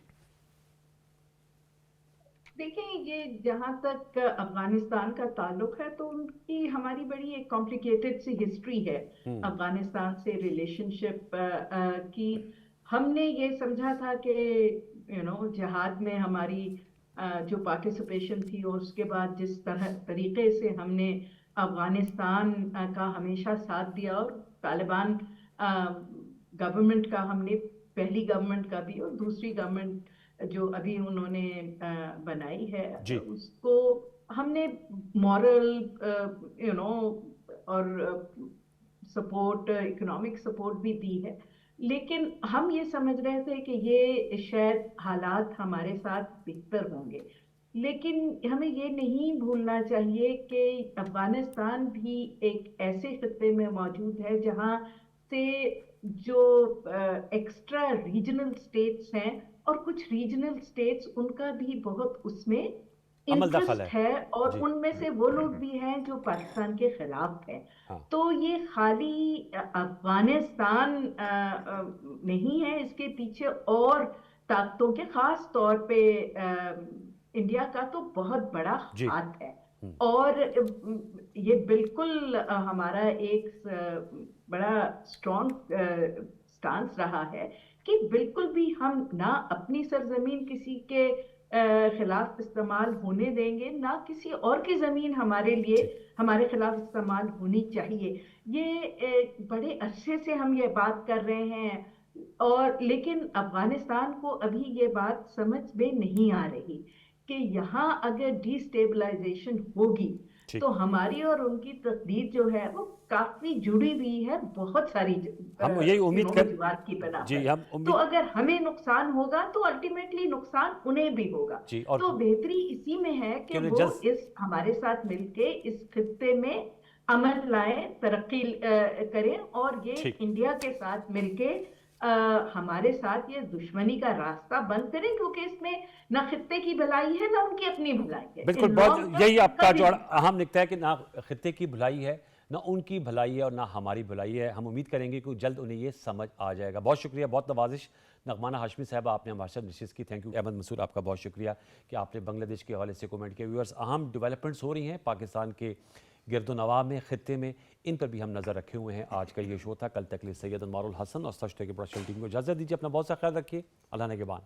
دیکھیں، یہ جہاں تک افغانستان کا تعلق ہے تو ان کی ہماری بڑی ایک کمپلیکیٹڈ سی ہسٹری ہے افغانستان سے ریلیشن شپ کی. ہم نے یہ سمجھا تھا کہ جہاد میں ہماری جو پارٹیسپیشن تھی اور اس کے بعد جس طریقے سے ہم نے افغانستان کا ہمیشہ ساتھ دیا، اور طالبان گورنمنٹ کا ہم نے پہلی گورنمنٹ کا بھی اور دوسری گورنمنٹ جو ابھی انہوں نے بنائی ہے جی اس کو ہم نے مورل اور سپورٹ، اکنامک سپورٹ بھی دی ہے. لیکن ہم یہ سمجھ رہے تھے کہ یہ شاید حالات ہمارے ساتھ بہتر ہوں گے. لیکن ہمیں یہ نہیں بھولنا چاہیے کہ افغانستان بھی ایک ایسے خطے میں موجود ہے جہاں سے جو ایکسٹرا ریجنل سٹیٹس ہیں اور کچھ ریجنل سٹیٹس ان کا بھی بہت اس میں عمل دخل انٹرسٹ ہے، اور جی ان میں سے وہ لوگ بھی ہیں جو پاکستان کے خلاف ہیں. ہاں تو یہ خالی افغانستان نہیں ہے، اس کے پیچھے اور طاقتوں کے، خاص طور پہ انڈیا کا تو بہت بڑا جی ہاتھ ہے. اور یہ بالکل ہمارا ایک بڑا اسٹرانگ سٹانس رہا ہے کہ بالکل بھی ہم نہ اپنی سرزمین کسی کے خلاف استعمال ہونے دیں گے، نہ کسی اور کی زمین ہمارے لیے ہمارے خلاف استعمال ہونی چاہیے. یہ بڑے عرصے سے ہم یہ بات کر رہے ہیں، اور لیکن افغانستان کو ابھی یہ بات سمجھ میں نہیں آ رہی کہ یہاں اگر ڈی سٹیبلائزیشن ہوگی ٹھیک. تو ہماری اور ان کی تقدیر جو ہے وہ کافی جڑی ہوئی ہے بہت ساری ہم یہی امید کر وجوہات کی بنا جی پر. ہم تو امید اگر ہمیں نقصان ہوگا تو الٹیمیٹلی نقصان انہیں بھی ہوگا. جی اور تو بہتری اسی میں ہے کہ انہیں وہ جلد اس ہمارے ساتھ مل کے اس خطے میں عمل لائیں، ترقی کریں، اور یہ ٹھیک انڈیا کے ساتھ مل کے ہمارے ساتھ یہ دشمنی کا راستہ بند کریں، کیونکہ اس میں نہ خطے کی بھلائی ہے نہ ان کی اپنی بھلائی ہے. بالکل، بہت یہی آپ کا جو اہم نکتہ ہے کہ نہ خطے کی بھلائی ہے، نہ ان کی بھلائی ہے، اور نہ ہماری بھلائی ہے. ہم امید کریں گے کہ جلد انہیں یہ سمجھ آ جائے گا. بہت شکریہ، بہت نوازش نغمانہ ہاشمی صاحبہ، آپ نے ہمارے ساتھ نشست کی. Thank you. احمد مسعود، آپ کا بہت شکریہ کہ آپ نے بنگلہ دیش کے حوالے سے کومنٹ کیا. ویورز، اہم ڈیولپمنٹس ہو رہی ہیں پاکستان کے گرد و نواح میں، خطے میں، ان پر بھی ہم نظر رکھے ہوئے ہیں. آج کا یہ شو تھا. کل تک لیے سید انوار الحسن اور سچ کے پروڈکشن ٹیم کو اجازت دیجیے. اپنا بہت سا خیال رکھیے. اللہ نگہبان.